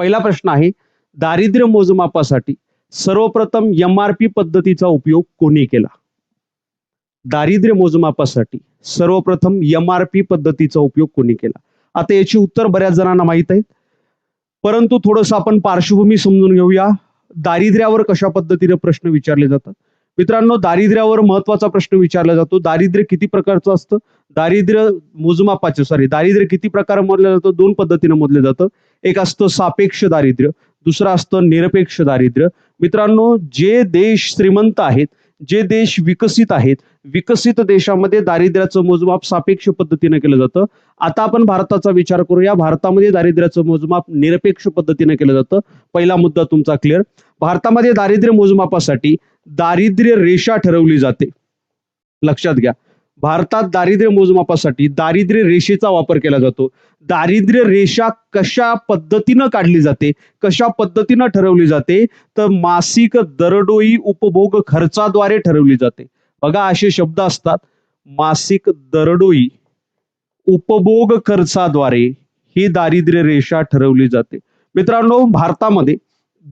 पहिला प्रश्न आहे, दारिद्र्य मोजमापासाठी सर्वप्रथम MRP पद्धतीचा उपयोग कोणी केला? दारिद्र्य मोजमापासाठी सर्वप्रथम MRP पद्धतीचा उपयोग कोणी केला? आता याची उत्तर बऱ्याच जणांना माहित आहे, परंतु थोडंसं आपण पार्श्वभूमी समजून घेऊया. दारिद्र्यावर कशा पद्धतीने प्रश्न विचारले जातात? मित्रांनो, दारिद्र्यावर महत्वाचा प्रश्न विचारला जातो. दारिद्र्य किती प्रकारचं असतं? दारिद्र्य किती प्रकार मोजलं जातं? दोन पद्धतीने मोजलं जातं. एक असतं सापेक्ष दारिद्र्य, दुसरं असतं निरपेक्ष दारिद्र्य. मित्रांनो, जे देश श्रीमंत आहेत, जे देश विकसित आहेत, विकसित देशामध्ये दारिद्र्याचं मोजमाप सापेक्ष पद्धतीने केलं जातं. आता आपण भारताचा विचार करूया. भारतामध्ये दारिद्र्याचं मोजमाप निरपेक्ष पद्धतीने केलं जातं. पहिला मुद्दा तुमचा क्लिअर. भारतामध्ये दारिद्र्य मोजमापासाठी दारिद्र्य रेषा ठरवली जाते. लक्षात घ्या, भारतात दारिद्र्य मोजमापासाठी दारिद्र्य रेषेचा वापर केला जातो. दारिद्र्य रेषा कशा पद्धतीनं काढली जाते, कशा पद्धतीनं ठरवली जाते, तर मासिक दरडोई उपभोग खर्चाद्वारे ठरवली जाते. बघा, असे शब्द असतात, मासिक दरडोई उपभोग खर्चाद्वारे ही दारिद्र्य रेषा ठरवली जाते. मित्रांनो, भारतामध्ये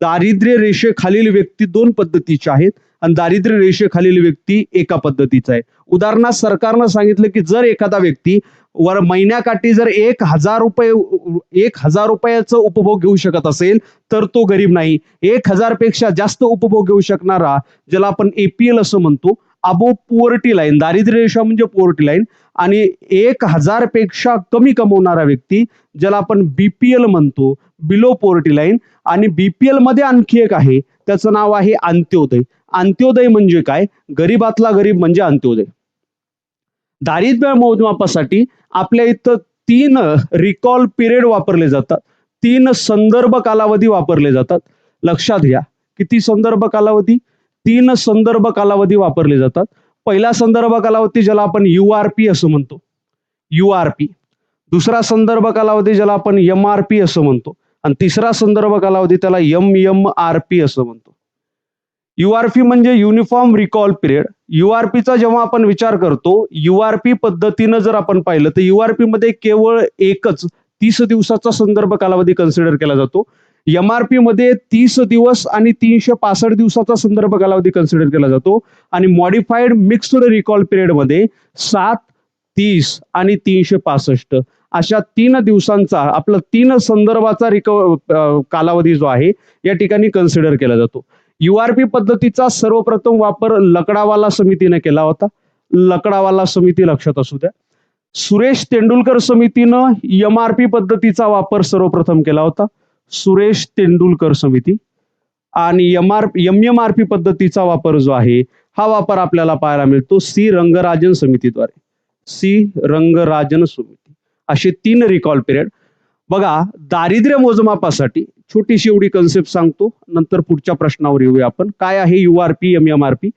दारिद्र्य रेषेखालील व्यक्ती दोन पद्धतीचे आहेत आणि दारिद्र्य रेषेखालील व्यक्ती एका पद्धतीचा आहे. उदाहरणार्थ, सरकारनं सांगितलं की जर एखादा व्यक्ती वर महिन्याकाठी जर 1,000 रुपयाचं उपभोग घेऊ शकत असेल तर तो गरीब नाही. 1,000 पेक्षा जास्त उपभोग घेऊ शकणारा, ज्याला आपण APL असं म्हणतो, अबो पॉवर्टी लाईन, दारिद्र्य रेषा म्हणजे पॉवर्टी लाईन, आणि 1,000 पेक्षा कमी कमवणारा व्यक्ती, ज्याला आपण BPL म्हणतो, बिलो पॉवर्टी लाईन. आणि BPL मध्ये आणखी एक आहे, त्याचं नाव आहे अंत्योदय. अंत्योदय म्हणजे काय? गरीबातला गरीब म्हणजे अंत्योदय. दारिद्र्य मोजमापासाठी आपल्या इथं 3 रिकॉल पिरियड वापरले जातात, 3 संदर्भ कालावधी वापरले जातात. लक्षात घ्या, किती संदर्भ कालावधी? 3 संदर्भ कालावधी वापरले जातात. पहिला संदर्भ कालावधी ज्याला आपण URP असं म्हणतो, URP. दुसरा संदर्भ कालावधी ज्याला आपण MRP असं म्हणतो, आणि तिसरा संदर्भ कालावधी त्याला MMRP असं म्हणतो. URP म्हणजे युनिफॉर्म रिकॉल पिरियड. URPचा जेव्हा आपण विचार करतो, URP पद्धतीनं जर आपण पाहिलं तर URP मध्ये केवळ एकच 30 दिवसाचा संदर्भ कालावधी कन्सिडर केला जातो. MRP मध्ये 30 दिवस आणि 365 दिवसाचा संदर्भ कालावधी कन्सिडर केला जातो. आणि मॉडिफाईड मिक्स्ड रिकॉल पिरियड मध्ये 7, 30 आणि 365 अशा 3 दिवसांचा, आपला 3 संदर्भाचा कालावधी जो आहे या ठिकाणी कन्सिडर केला जातो. URP पद्धतीचा सर्वप्रथम वापर लकडावाला समितीने केला होता. लकडावाला समिती लक्षात असू द्या. सुरेश तेंडुलकर समितीनं MRP पद्धतीचा वापर सर्वप्रथम केला होता. सुरेश तेंडुलकर समिती. आणि MMRP पद्धतीचा वापर जो आहे, हा वापर आपल्याला पाहायला मिळतो C. रंगराजन समितीद्वारे. C. रंगराजन समिती. असे 3 रिकॉल पिरियड. बघा, दारिद्र्य मोजमापासाठी छोटीशी एवढी कन्सेप्ट सांगतो, नंतर पुढच्या प्रश्नावर येऊया आपण. काय आहे URP, MMRP?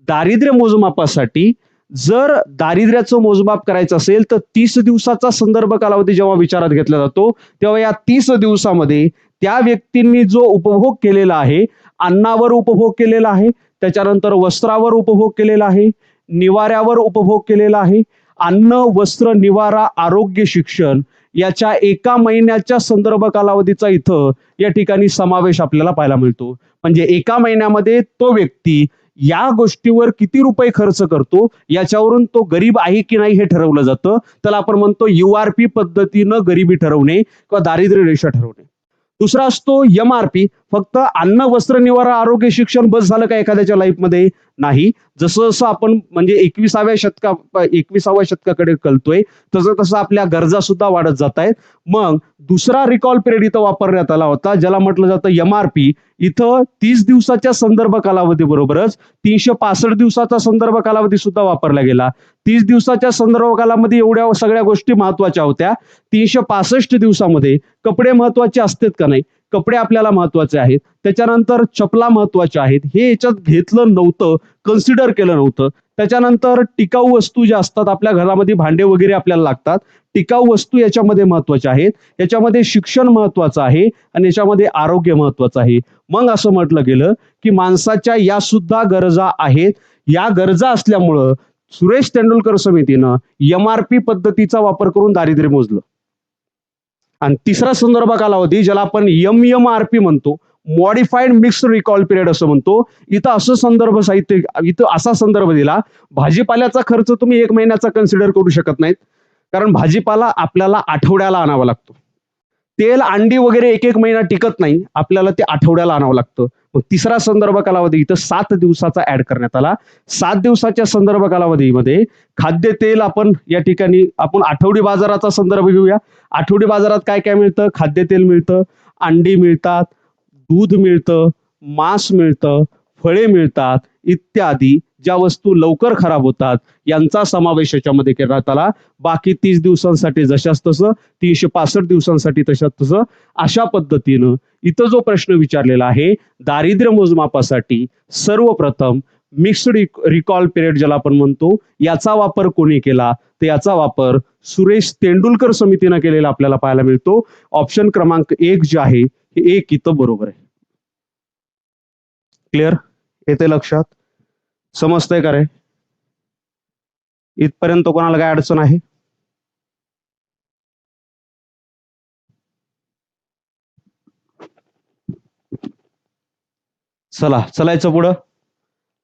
दारिद्र्य मोजमापासाठी जर दारिद्र्याचं मोजमाप करायचं असेल तर 30 दिवसाचा संदर्भ कालावधी जेव्हा विचारात घेतला जातो, तेव्हा या 30 दिवसामध्ये त्या व्यक्तींनी जो उपभोग केलेला आहे, अन्नावर उपभोग केलेला आहे, त्याच्यानंतर वस्त्रावर उपभोग केलेला आहे, निवाऱ्यावर उपभोग केलेला आहे, अन्न, वस्त्र, निवारा, आरोग्य, शिक्षण याच्या एका महिन्याच्या संदर्भ कालावधीचा इथं या ठिकाणी समावेश आपल्याला पाहायला मिळतो. म्हणजे एका महिन्यामध्ये तो व्यक्ती या गोष्टीवर किती रुपये खर्च करतो याच्यावरून तो गरीब आहे की नाही हे ठरवलं जातं. त्याला आपण म्हणतो URP पद्धतीनं गरिबी ठरवणे किंवा दारिद्र्य रेषा ठरवणे. दुसरा असतो MRP. फक्त अन्न, वस्त्र, निवारा, आरोग्य, शिक्षण बस झालं का एखाद्याच्या लाईफमध्ये? नाही. जसं जसं आपण म्हणजे 21व्या शतकाकडे कळतोय, तसं तसं आपल्या गरजा सुद्धा वाढत जात आहेत. मग दुसरा रिकॉल पिरियड इथं वापरण्यात आला होता, ज्याला म्हटलं जातं MRP. इथं 30 दिवसाच्या संदर्भ कालावधी बरोबरच 365 दिवसाचा संदर्भ कालावधी सुद्धा वापरला गेला. 30 दिवसाच्या संदर्भ कालामध्ये एवढ्या सगळ्या गोष्टी महत्वाच्या होत्या. 365 दिवसामध्ये कपडे महत्वाचे असतात का नाही? कपडे आपल्याला महत्वाचे आहेत. त्याच्यानंतर चपला महत्वाच्या आहेत. हे याच्यात घेतलं नव्हतं, कन्सिडर केलं नव्हतं. त्याच्यानंतर टिकाऊ वस्तू ज्या असतात, आपल्या घरामध्ये भांडे वगैरे आपल्याला लागतात, टिकाऊ वस्तू याच्यामध्ये महत्वाच्या आहेत. याच्यामध्ये शिक्षण महत्वाचं आहे आणि याच्यामध्ये आरोग्य महत्वाचं आहे. मग असं म्हटलं गेलं की माणसाच्या या सुद्धा गरजा आहेत. या गरजा असल्यामुळं सुरेश तेंडुलकर समितीनं MRP पद्धतीचा वापर करून दारिद्र्य मोजलं. आणि तिसरा संदर्भ कालावधी ज्याला आपण MMRP म्हणतो, मॉडिफाईड मिक्स्ड रिकॉल पिरियड असं म्हणतो. इथं असं संदर्भ साहित्य, इथं असा संदर्भ दिला, भाजीपाल्याचा खर्च तुम्ही 1 महिन्याचा कन्सिडर करू शकत नाहीत, कारण भाजीपाला आपल्याला आठवड्याला आणावा लागतो. तेल अंडी वगैरे 1 महिना टिकत नाही, आपल्याला ते आठवड्याला आणावं लागतं. मग तिसरा संदर्भ कालावधी इथं 7 दिवसाचा ऍड करण्यात आला. 7 दिवसाच्या संदर्भ कालावधीमध्ये खाद्यतेल आपण या ठिकाणी आपण आठवडी बाजाराचा संदर्भ घेऊया. आठवडी बाजारात काय काय मिळतं? खाद्यतेल मिळतं, अंडी मिळतात, दूध मिळतं, मांस मिळतं, फळे मिळतात इत्यादी ज्या वस्तू लवकर खराब होतात यांचा समावेश याच्यामध्ये करण्यात आला. बाकी 30 दिवसांसाठी जशाच तसं, 365 दिवसांसाठी तशाच तसं. अशा पद्धतीनं इथं जो प्रश्न विचारलेला आहे, दारिद्र्य मोजमापासाठी सर्वप्रथम मिक्स्ड रिकॉल पिरियड ज्याला आपण म्हणतो, याचा वापर कोणी केला? तर याचा वापर सुरेश तेंडुलकर समितीनं केलेला आपल्याला पाहायला मिळतो. ऑप्शन क्रमांक 1 जे आहे हे 1 इथं बरोबर आहे. क्लिअर? येते लक्षात? समजतंय का रे? इथपर्यंत कोणाला काय अडचण आहे? चला चलायचं पुढं.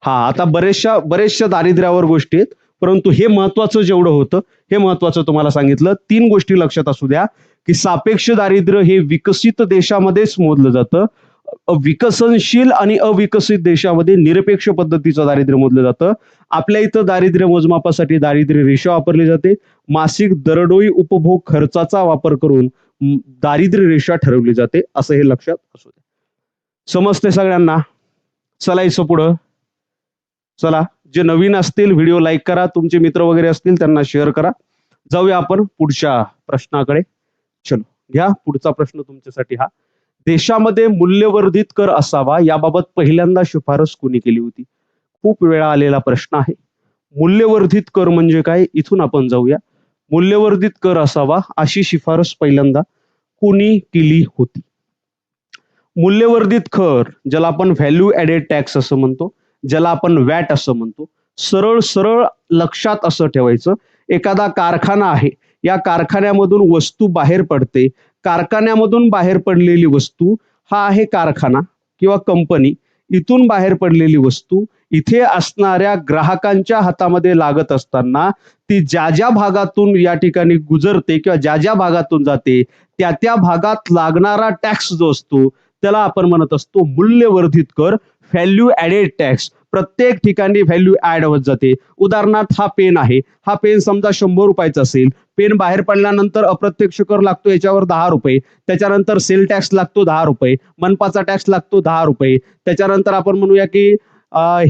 हा, आता बरेचशा दारिद्र्यावर गोष्टी आहेत, परंतु हे महत्वाचं जेवढं होतं हे महत्वाचं तुम्हाला सांगितलं. 3 गोष्टी लक्षात असू द्या की सापेक्ष दारिद्र्य हे विकसित देशामध्येच मोजलं जातं, विकसनशील आणि अविकसित देशामध्ये निरपेक्ष पद्धतीचं दारिद्र्य मोजलं जातं. आपल्या इथं दारिद्र्य मोजमापासाठी दारिद्र्य रेषा वापरली जाते. मासिक दरडोई उपभोग खर्चाचा वापर करून दारिद्र्य रेषा ठरवली जाते, असं हे लक्षात असू द्या. समजते सगळ्यांना? चलायचं पुढं. चला, जे नवीन असतील व्हिडिओ लाईक करा, तुमचे मित्र वगैरे असतील त्यांना शेअर करा. जाऊया आपण पुढच्या प्रश्नाकडे. चलो, घ्या पुढचा प्रश्न तुमच्यासाठी हा. देशामध्ये मूल्यवर्धित कर असावा याबाबत पहिल्यांदा शिफारस कोणी केली होती? खूप वेळा आलेला प्रश्न आहे. मूल्यवर्धित कर म्हणजे काय? इथून आपण जाऊया. मूल्यवर्धित कर असावा अशी शिफारस पहिल्यांदा कोणी केली होती? मूल्यवर्धित कर ज्याला आपण व्हॅल्यू ऍडेड टॅक्स असं म्हणतो, ज्याला आपण वॅट असं म्हणतो. सरळ सरळ लक्षात असं ठेवायचं, एखादा कारखाना आहे, या कारखान्यामधून वस्तू बाहेर पडते, कारखान्यामधून बाहेर पडलेली वस्तू हा आहे कारखाना किंवा कंपनी. इथून बाहेर पडलेली वस्तू इथे असणाऱ्या ग्राहकांच्या हातामध्ये लागत असताना ती ज्या ज्या भागातून या ठिकाणी गुजरते किंवा ज्या ज्या भागातून जाते त्या त्या भागात लागणारा टॅक्स जो असतो त्याला आपण म्हणत असतो मूल्यवर्धित कर, व्हॅल्यू ऍडेड टॅक्स. प्रत्येक ठिकाणी व्हॅल्यू ऍड होत जाते. उदाहरणार्थ हा पेन आहे, हा पेन समजा 100 रुपयाचा असेल, पेन बाहेर पडल्यानंतर अप्रत्यक्ष कर लागतो याच्यावर 10 रुपये, त्याच्यानंतर सेल टॅक्स लागतो 10 रुपये, मनपाचा टॅक्स लागतो 10 रुपये, त्याच्यानंतर आपण म्हणूया की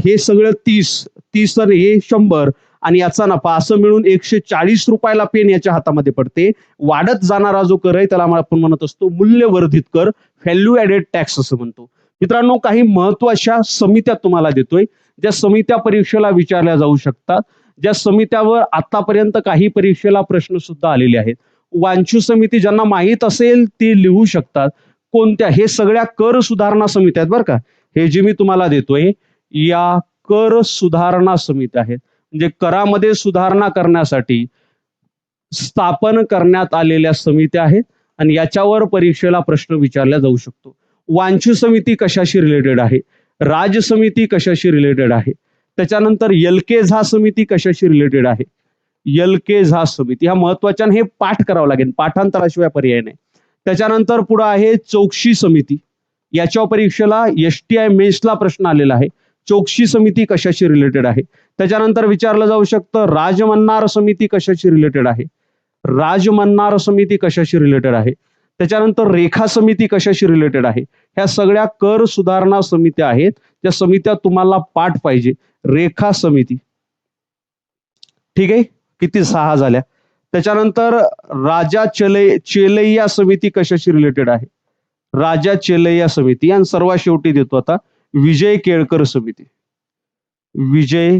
हे सगळं 30 आणि हे 100 आणि याचा नफा असं मिळून 140 रुपयाला पेन याच्या हातामध्ये पडते. वाढत जाणारा जो कर आहे त्याला आपण म्हणत असतो मूल्यवर्धित कर, व्हॅल्यू ऍडेड टॅक्स असं म्हणतो. मित्रांनो, काही महत्वाच्या समित्या तुम्हाला देतोय, ज्या समित्या परीक्षेला विचारल्या जाऊ शकतात, ज्या समित्यावर आतापर्यंत काही परीक्षेला प्रश्न सुद्धा आलेले आहेत. वांछू समिती ज्यांना माहीत असेल ते लिहू शकतात. कोणत्या? हे सगळ्या कर सुधारणा समित्या आहेत बरं का. हे जे मी तुम्हाला देतोय या कर सुधारणा समित्या आहेत, म्हणजे करामध्ये सुधारणा करण्यासाठी स्थापन करण्यात आलेल्या समित्या आहेत आणि याच्यावर परीक्षेला प्रश्न विचारला जाऊ शकतो. वांछू समिती कशाशी रिलेटेड आहे? राज समिती कशाशी रिलेटेड आहे? त्याच्यानंतर एलके झा समिती कशाशी रिलेटेड आहे? एलके झा समिती ह्या महत्वाच्या, हे पाठ करावं लागेल, पाठांतराशिवाय पर्याय नाही. त्याच्यानंतर पुढे आहे चौकशी समिती. याच्या परीक्षेला एसटीआय मेन्सला प्रश्न आलेला आहे. चौकशी समिती कशाशी रिलेटेड आहे? त्याच्यानंतर विचारलं जाऊ शकतं राजमन्नार समिती कशाशी रिलेटेड आहे? राजमन्नार समिती कशाशी रिलेटेड आहे? त्याच्यानंतर रेखा समिती कशाशी रिलेटेड आहे? ह्या सगळ्या कर सुधारणा समित्या आहेत, त्या समित्या तुम्हाला पाठ पाहिजे. रेखा समिती, ठीक आहे, किती 6 झाल्या. त्याच्यानंतर राजा चेलैया समिती कशाशी रिलेटेड आहे? राजा चेलैया समिती. आणि सर्वात शेवटी देतो आता विजय केळकर समिती. विजय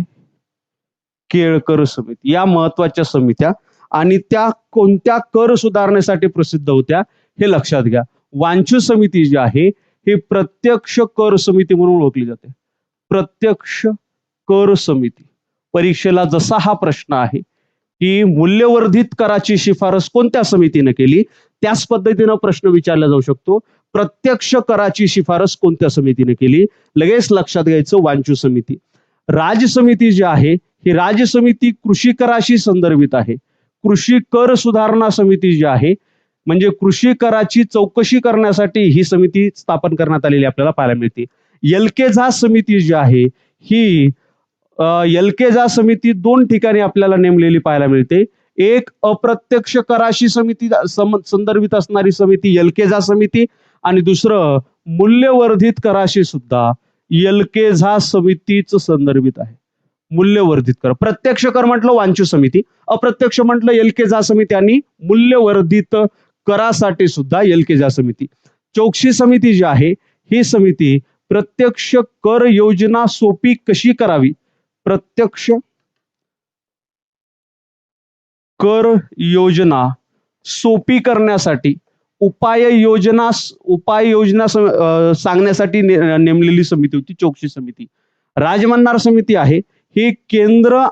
केळकर समिती या महत्वाच्या समित्या, आणि त्या कोणत्या कर सुधारणेसाठी प्रसिद्ध होत्या हे लक्षात घ्या. वांछू समिती जी आहे ही प्रत्यक्ष कर समिती म्हणून ओळखली जाते. प्रत्यक्ष कर समिती. परीक्षेला जसा हा प्रश्न आहे की मूल्यवर्धित कराची शिफारस कोणत्या समितीने केली? त्याच पद्धतीनं प्रश्न विचारला जाऊ शकतो, प्रत्यक्ष कराची शिफारस कोणत्या समितीने केली? लगेच लक्षात घ्यायचं, वांचू समिती. राज्य समिती जी आहे ही राज्य समिती कृषी कराशी संदर्भित आहे. कृषी कर सुधारणा समिती जी आहे म्हणजे कृषी कराची चौकशी करण्यासाठी ही समिती स्थापन करण्यात आलेली आपल्याला पाहायला मिळते. एलकेझा समिती जी आहे ही एलकेझा समिती दोन ठिकाणी आपल्याला नेमलेली पाहायला मिळते. एक अप्रत्यक्ष कराशी समिती संदर्भित असणारी समिती एलकेझा समिती आणि दुसरं मूल्यवर्धित कराशी सुद्धा एलकेझा समितीच संदर्भित आहे. मूल्यवर्धित कर, प्रत्यक्ष कर म्हटलं वांचू समिती, अप्रत्यक्ष म्हटलं एलकेझा समिती आणि मूल्यवर्धित करासाठी सुद्धा एलकेझा समिती. चौकशी समिती जी आहे ही समिती प्रत्यक्ष कर योजना सोपी कशी करावी, प्रत्यक्ष कर योजना सोपी करण्यासाठी उपाययोजना सांगण्यासाठी नेमलेली समिती होती चौकशी समिती. राजमन्नार समिती आहे ही केंद्र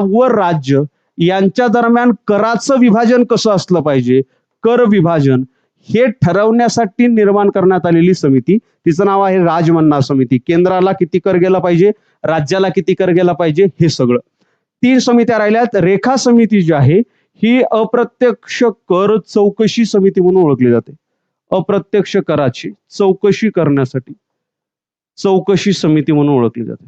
व राज्य यांच्या दरम्यान कराचं विभाजन कसं असलं पाहिजे, कर विभाजन हे ठरवण्यासाठी निर्माण करण्यात आलेली समिती. तिचं नाव आहे राजमन्नार समिती. केंद्राला किती कर गेला पाहिजे, राज्याला किती कर गेला पाहिजे, हे सगळं. 3 समित्या राहिल्यात. रेखा समिती जी आहे ही अप्रत्यक्ष कर चौकशी समिती म्हणून ओळखली जाते. अप्रत्यक्ष कराची चौकशी करण्यासाठी चौकशी समिती म्हणून ओळखली जाते.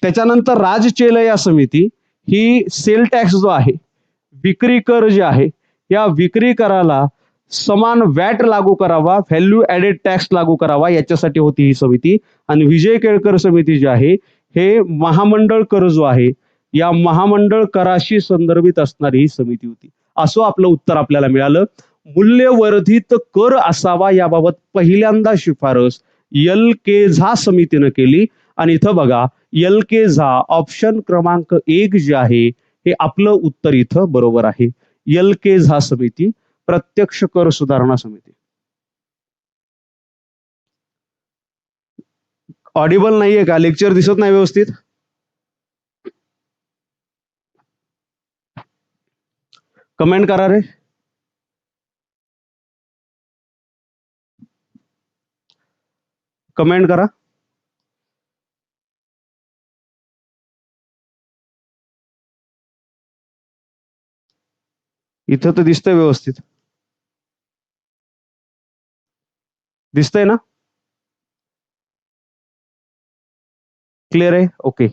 त्याच्यानंतर राजचेलया समिती ही सेल टॅक्स जो आहे, विक्री कर जे आहे, या विक्री कराला समान वॅट लागू करावा, व्हॅल्यू ऍडेड टॅक्स लागू करावा, याच्यासाठी होती ही समिती. आणि विजय केळकर समिती जी आहे हे महामंडळ कर जो आहे या महामंडळ कराशी संदर्भित असणारी ही समिती होती. असं आपलं उत्तर आपल्याला मिळालं. मूल्यवर्धित कर असावा याबाबत पहिल्यांदा शिफारस एलकेझा समितीनं केली. आणि इथं बघा एलकेझा ऑप्शन क्रमांक 1 जे आहे हे आपलं उत्तर इथं बरोबर आहे. एलकेझा समिती, प्रत्यक्ष कर सुधारणा समिती. ऑडिबल नाहीये का? लेक्चर दिसत नाही व्यवस्थित? कमेंट करा रे. कमेंट करा. इथं तर दिसतंय व्यवस्थित. दिसतंय ना? क्लिअर आहे? ओके.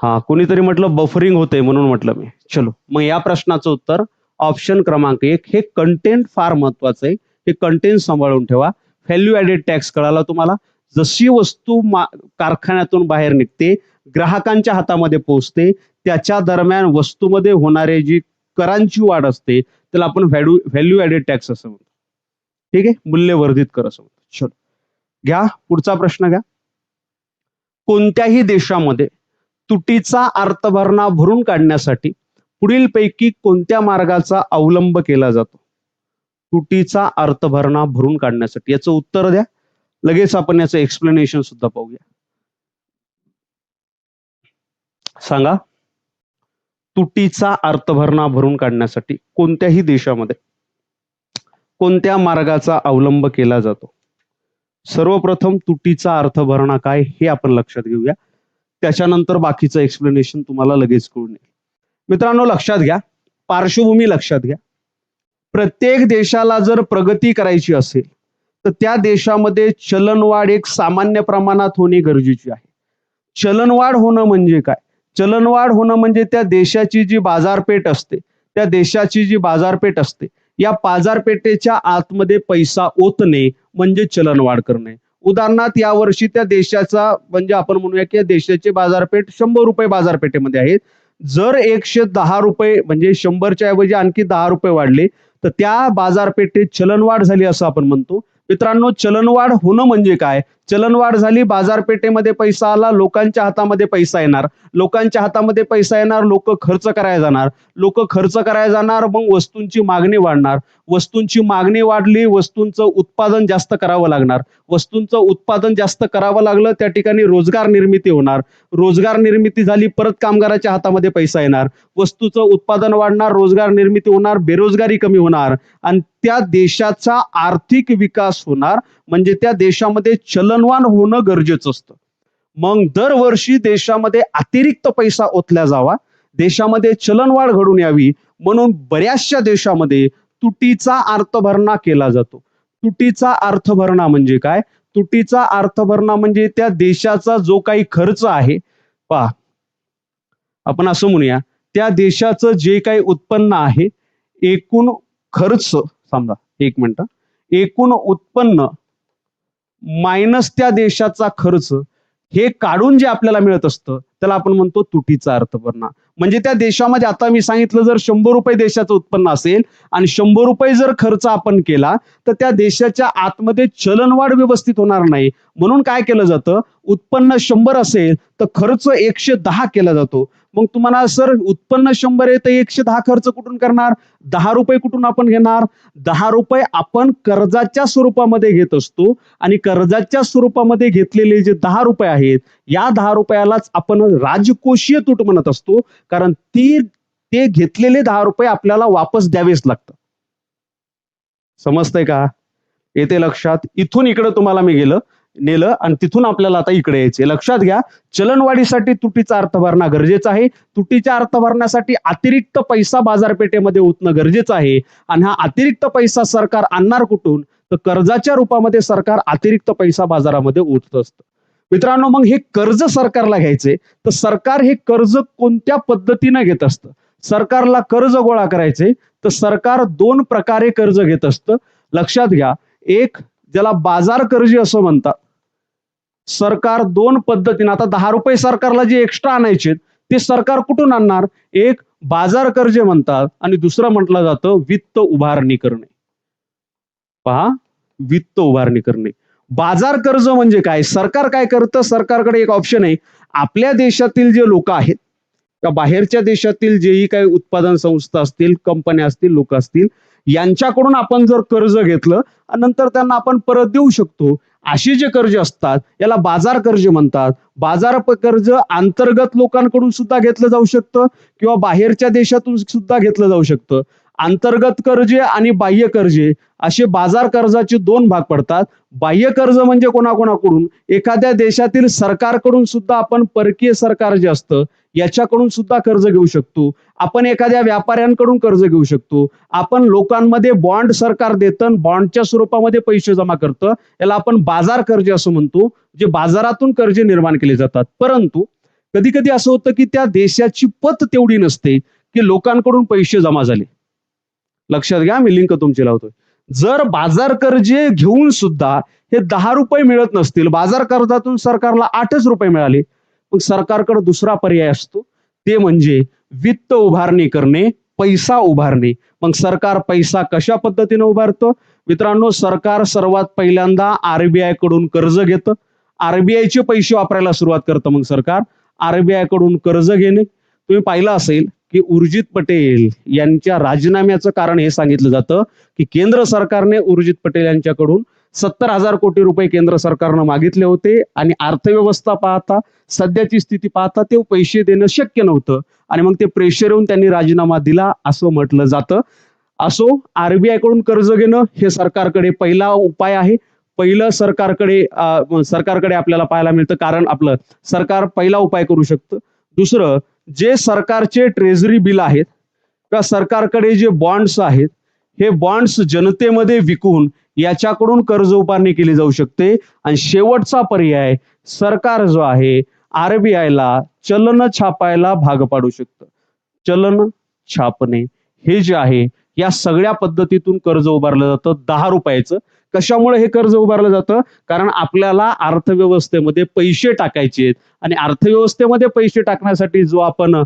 हा, कोणीतरी म्हटलं बफरिंग होते म्हणून म्हटलं मी. चलो, मग या प्रश्नाचं उत्तर ऑप्शन क्रमांक 1. हे कंटेंट फार महत्वाचं आहे. हे कंटेंट सांभाळून ठेवा. व्हॅल्यू ऍडेड टॅक्स कळाला तुम्हाला? जशी वस्तू कारखान्यातून बाहेर निघते, ग्राहकांच्या हातामध्ये पोहोचते, त्याच्या दरम्यान वस्तूमध्ये होणारे जी करांची वाढ असते त्याला आपण व्हॅल्यू ऍडेड टॅक्स असं म्हणतो. ठीक आहे, मूल्यवर्धित कर असं म्हणतो. चलो, घ्या पुढचा प्रश्न घ्या. कोणत्याही देशामध्ये तुटीचा अर्थभरणा भरून काढण्यासाठी पुढीलपैकी कोणत्या मार्गाचा अवलंब केला जातो? तुटीचा अर्थभरणा भरून काढण्यासाठी याचं उत्तर द्या. लगेच आपण याचं एक्सप्लेनेशन सुद्धा पाहूया. सांगा, तुटीचा अर्थभरणा भरून काढण्यासाठी कोणत्याही देशामध्ये कोणत्या मार्गाचा अवलंब केला जातो? सर्वप्रथम तुटीचा अर्थभरणा काय हे आपण लक्षात घेऊया. त्याच्यानंतर बाकीचं एक्सप्लेनेशन तुम्हाला लगेच कळून येईल. मित्रांनो, लक्षात घ्या, पार्श्वभूमी लक्षात घ्या. प्रत्येक देशाला जर प्रगती करायची असेल तर त्या देशामध्ये चलनवाढ एक सामान्य प्रमाणात होणे गरजेची आहे. चलनवाढ होणं म्हणजे काय? चलनवाढ होणं म्हणजे त्या देशाची जी बाजारपेठ असते, त्या देशाची जी बाजारपेठ असते, या बाजारपेठेच्या आतमध्ये पैसा ओतणे म्हणजे चलनवाढ करणे. उदाहरणार्थ यावर्षी त्या देशाचा म्हणजे आपण म्हणूया की देशाची बाजारपेठ 100 रुपये बाजारपेठेमध्ये आहेत. जर 110 रुपये म्हणजे 100च्या ऐवजी आणखी 10 रुपये वाढले तर त्या बाजारपेठेत चलनवाढ झाली असं आपण म्हणतो. मित्रांनो, चलनवाढ होणं म्हणजे काय? चलनवाढ झाली, बाजारपेठेमध्ये पैसा आला, लोकांच्या हातामध्ये पैसा येणार, लोकांच्या हातामध्ये पैसा येणार, लोक खर्च करायला जाणार, लोक खर्च करायला जाणार, मग वस्तूंची मागणी वाढणार, वस्तूंची मागणी वाढली, वस्तूंचं उत्पादन जास्त करावं लागणार, वस्तूंचं उत्पादन जास्त करावं लागलं, त्या ठिकाणी रोजगार निर्मिती होणार, रोजगार निर्मिती झाली, परत कामगाराच्या हातामध्ये पैसा येणार, वस्तूचं उत्पादन वाढणार, रोजगार निर्मिती होणार, बेरोजगारी कमी होणार आणि त्या देशाचा आर्थिक विकास होणार, म्हणजे त्या देशामध्ये चलनवान होणं गरजेचं असतं. मग दरवर्षी देशामध्ये अतिरिक्त पैसा ओतला जावा, देशामध्ये चलनवाढ घडून यावी, म्हणून बऱ्याचशा देशामध्ये तुटीचा अर्थभरणा केला जातो. तुटीचा अर्थभरणा म्हणजे काय? तुटीचा अर्थभरणा म्हणजे त्या देशाचा जो काही खर्च आहे, पहा आपण असं म्हणूया, त्या देशाचं जे काही उत्पन्न आहे, एकूण खर्च समजा, एक मिनिट, एकूण उत्पन्न मायनस त्या देशाचा खर्च, हे काढून जे आपल्याला मिळत असतं त्याला आपण म्हणतो तुटीचा अर्थभरणा. म्हणजे त्या देशामध्ये आता मी सांगितलं, जर 100 रुपये देशाचं उत्पन्न असेल आणि 100 रुपये जर खर्च आपण केला तर त्या देशाच्या आतमध्ये चलनवाढ व्यवस्थित होणार नाही. म्हणून काय केलं जातं, उत्पन्न 100 असेल तर खर्च 110 केला जातो. मग तुम्हाला सर उत्पन्न 100 आहे तर 110 खर्च कुठून करणार? 10 रुपये कुठून आपण घेणार? 10 रुपये आपण कर्जाच्या स्वरूपामध्ये घेत असतो आणि कर्जाच्या स्वरूपामध्ये घेतलेले जे 10 रुपये आहेत, या 10 रुपयालाच आपण राजकोषीय तूट म्हणत असतो, कारण ते घेतलेले 10 रुपये आपल्याला वापस द्यावेच लागतात. समजतंय का? येते लक्षात? इथून इकडे तुम्हाला मी नेलं आणि तिथून आपल्याला आता इकडे यायचे. लक्षात घ्या, चलनवाढीसाठी तुटीचा अर्थभरणा गरजेचा आहे. तुटीच्या अर्थभरणासाठी अतिरिक्त पैसा बाजारपेठेमध्ये ओतणं गरजेचं आहे. आणि हा अतिरिक्त पैसा सरकार आणणार कुठून? तर कर्जाच्या रूपामध्ये सरकार अतिरिक्त पैसा बाजारामध्ये ओतत असतं. मित्रांनो, मग हे कर्ज सरकारला घ्यायचे तर सरकार हे कर्ज कोणत्या पद्धतीने घेत असतं? सरकारला कर्ज गोळा करायचे तर सरकार 2 प्रकारे कर्ज घेत असतं. लक्षात घ्या, एक ज्याला बाजार कर्ज असं म्हणतात. सरकार 2 पद्धतीने, आता 10 रुपये सरकारला जे एक्स्ट्रा आणायचे ते सरकार कुठून आणणार? एक बाजार कर्ज म्हणतात आणि दुसरं म्हटलं जातं वित्त उभारणी करणे. पहा, वित्त उभारणी करणे. बाजार कर्ज म्हणजे काय? सरकार काय करतं? सरकारकडे एक ऑप्शन आहे, आपल्या देशातील जे लोक आहेत किंवा बाहेरच्या देशातील जेही काही उत्पादन संस्था असतील, कंपन्या असतील, लोक असतील, यांच्याकडून आपण जर कर्ज घेतलं आणि नंतर त्यांना आपण परत देऊ शकतो, अशी जे कर्ज असतात याला बाजार कर्ज म्हणतात. बाजार कर्ज अंतर्गत लोकांकडून सुद्धा घेतलं जाऊ शकतं किंवा बाहेरच्या देशातून सुद्धा घेतलं जाऊ शकतं. अंतर्गत कर्जे आणि बाह्य कर्जे असे बाजार कर्जाचे 2 भाग पडतात. बाह्य कर्ज म्हणजे कोणाकोणाकडून? एखाद्या देशातील सरकारकडून सुद्धा आपण, परकीय सरकार जे असतं याच्याकडून सुद्धा कर्ज घेऊ शकतो. आपण एखाद्या व्यापाऱ्यांकडून कर्ज घेऊ शकतो. आपण लोकांमध्ये बॉन्ड सरकार देतं, बॉन्डच्या स्वरूपामध्ये पैसे जमा करतं, याला आपण बाजार कर्ज असं म्हणतो, जे बाजारातून कर्ज निर्माण केले जातात. परंतु कधी कधी असं होतं की त्या देशाची पत तेवढी नसते की लोकांकडून पैसे जमा झाले. लक्षात घ्या, मी लिंक तुमची लावतोय. जर बाजार कर्जे घेऊन सुद्धा हे 10 रुपये मिळत नसतील, बाजार कर्जातून सरकारला 8च रुपये मिळाले, मग सरकारकडे दुसरा पर्याय असतो, ते म्हणजे वित्त उभारणी करणे, पैसा उभारणे. मग सरकार पैसा कशा पद्धतीने उभारतं? मित्रांनो, सरकार सर्वात पहिल्यांदा आरबीआय कडून कर्ज घेतं, आरबीआयचे पैसे वापरायला सुरुवात करतं. मग सरकार आरबीआय कडून कर्ज घेणे. तुम्ही पाहिलं असेल की उर्जित पटेल यांच्या राजीनाम्याचं कारण हे सांगितलं जातं की केंद्र सरकारने उर्जित पटेल यांच्याकडून 70,000 कोटी रुपये केंद्र सरकारनं मागितले होते आणि अर्थव्यवस्था पाहता, सध्याची स्थिती पाहता ते पैसे देणं शक्य नव्हतं आणि मग ते प्रेशर येऊन त्यांनी राजीनामा दिला असं म्हटलं जातं. असो, आरबीआय कडून कर्ज घेणं हे सरकारकडे पहिला उपाय आहे. पहिलं सरकारकडे आपल्याला पाहायला मिळतं, कारण आपलं सरकार पहिला उपाय करू शकतं. दुसरं, जे सरकारचे ट्रेझरी बिल आहेत किंवा सरकारकडे जे बॉन्ड्स आहेत, हे बॉन्ड्स जनतेमध्ये विकून याच्याकडून कर्ज उभारणी केली जाऊ शकते. आणि शेवटचा पर्याय, सरकार जो आहे आरबीआयला चलन छापायला भाग पाडू शकतं. चलन छापणे हे जे आहे, या सगळ्या पद्धतीतून कर्ज उभारलं जातं 10 रुपयाचं. कशामुळे हे कर्ज उभारलं जातं? कारण आपल्याला अर्थव्यवस्थेमध्ये पैसे टाकायचे आहेत आणि अर्थव्यवस्थेमध्ये पैसे टाकण्यासाठी जो आपण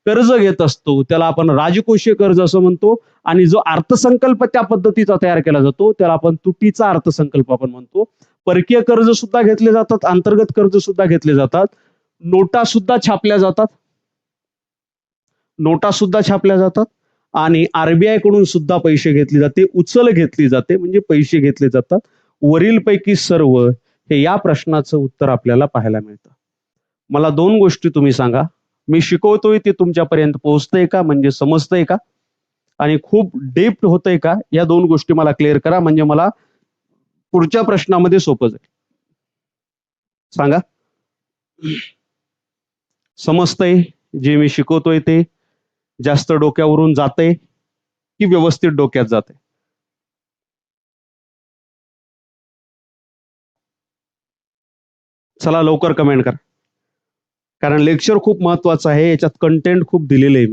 कर्ज घेत असतो त्याला आपण राजकोषीय कर्ज असं म्हणतो. आणि जो अर्थसंकल्प त्या पद्धतीचा तयार केला जातो त्याला आपण तुटीचा अर्थसंकल्प आपण म्हणतो. परकीय कर्ज सुद्धा घेतले जातात, अंतर्गत कर्ज सुद्धा घेतले जातात, नोटा सुद्धा छापल्या जातात, नोटा सुद्धा छापल्या जातात आणि आरबीआय कडून सुद्धा पैसे घेतले जाते, उचल घेतली जाते, म्हणजे पैसे घेतले जातात. वरीलपैकी सर्व हे या प्रश्नाचं उत्तर आपल्याला पाहायला मिळतं. मला दोन गोष्टी तुम्ही सांगा, मी शिकवतोय ते तुमच्यापर्यंत पोहोचतंय का, म्हणजे समजतंय का, आणि खूप डेप्थ होतंय का, या दोन गोष्टी मला क्लिअर करा, म्हणजे मला पुढच्या प्रश्नामध्ये सोपं जाईल. सांगा, समजतंय जे मी शिकवतोय ते, जास्त डोक्यावरून जातंय की व्यवस्थित डोक्यात जातंय? चला लवकर कमेंट करा, कारण लेक्चर खूप महत्वाचं आहे, याच्यात कंटेंट खूप दिलेलं आहे.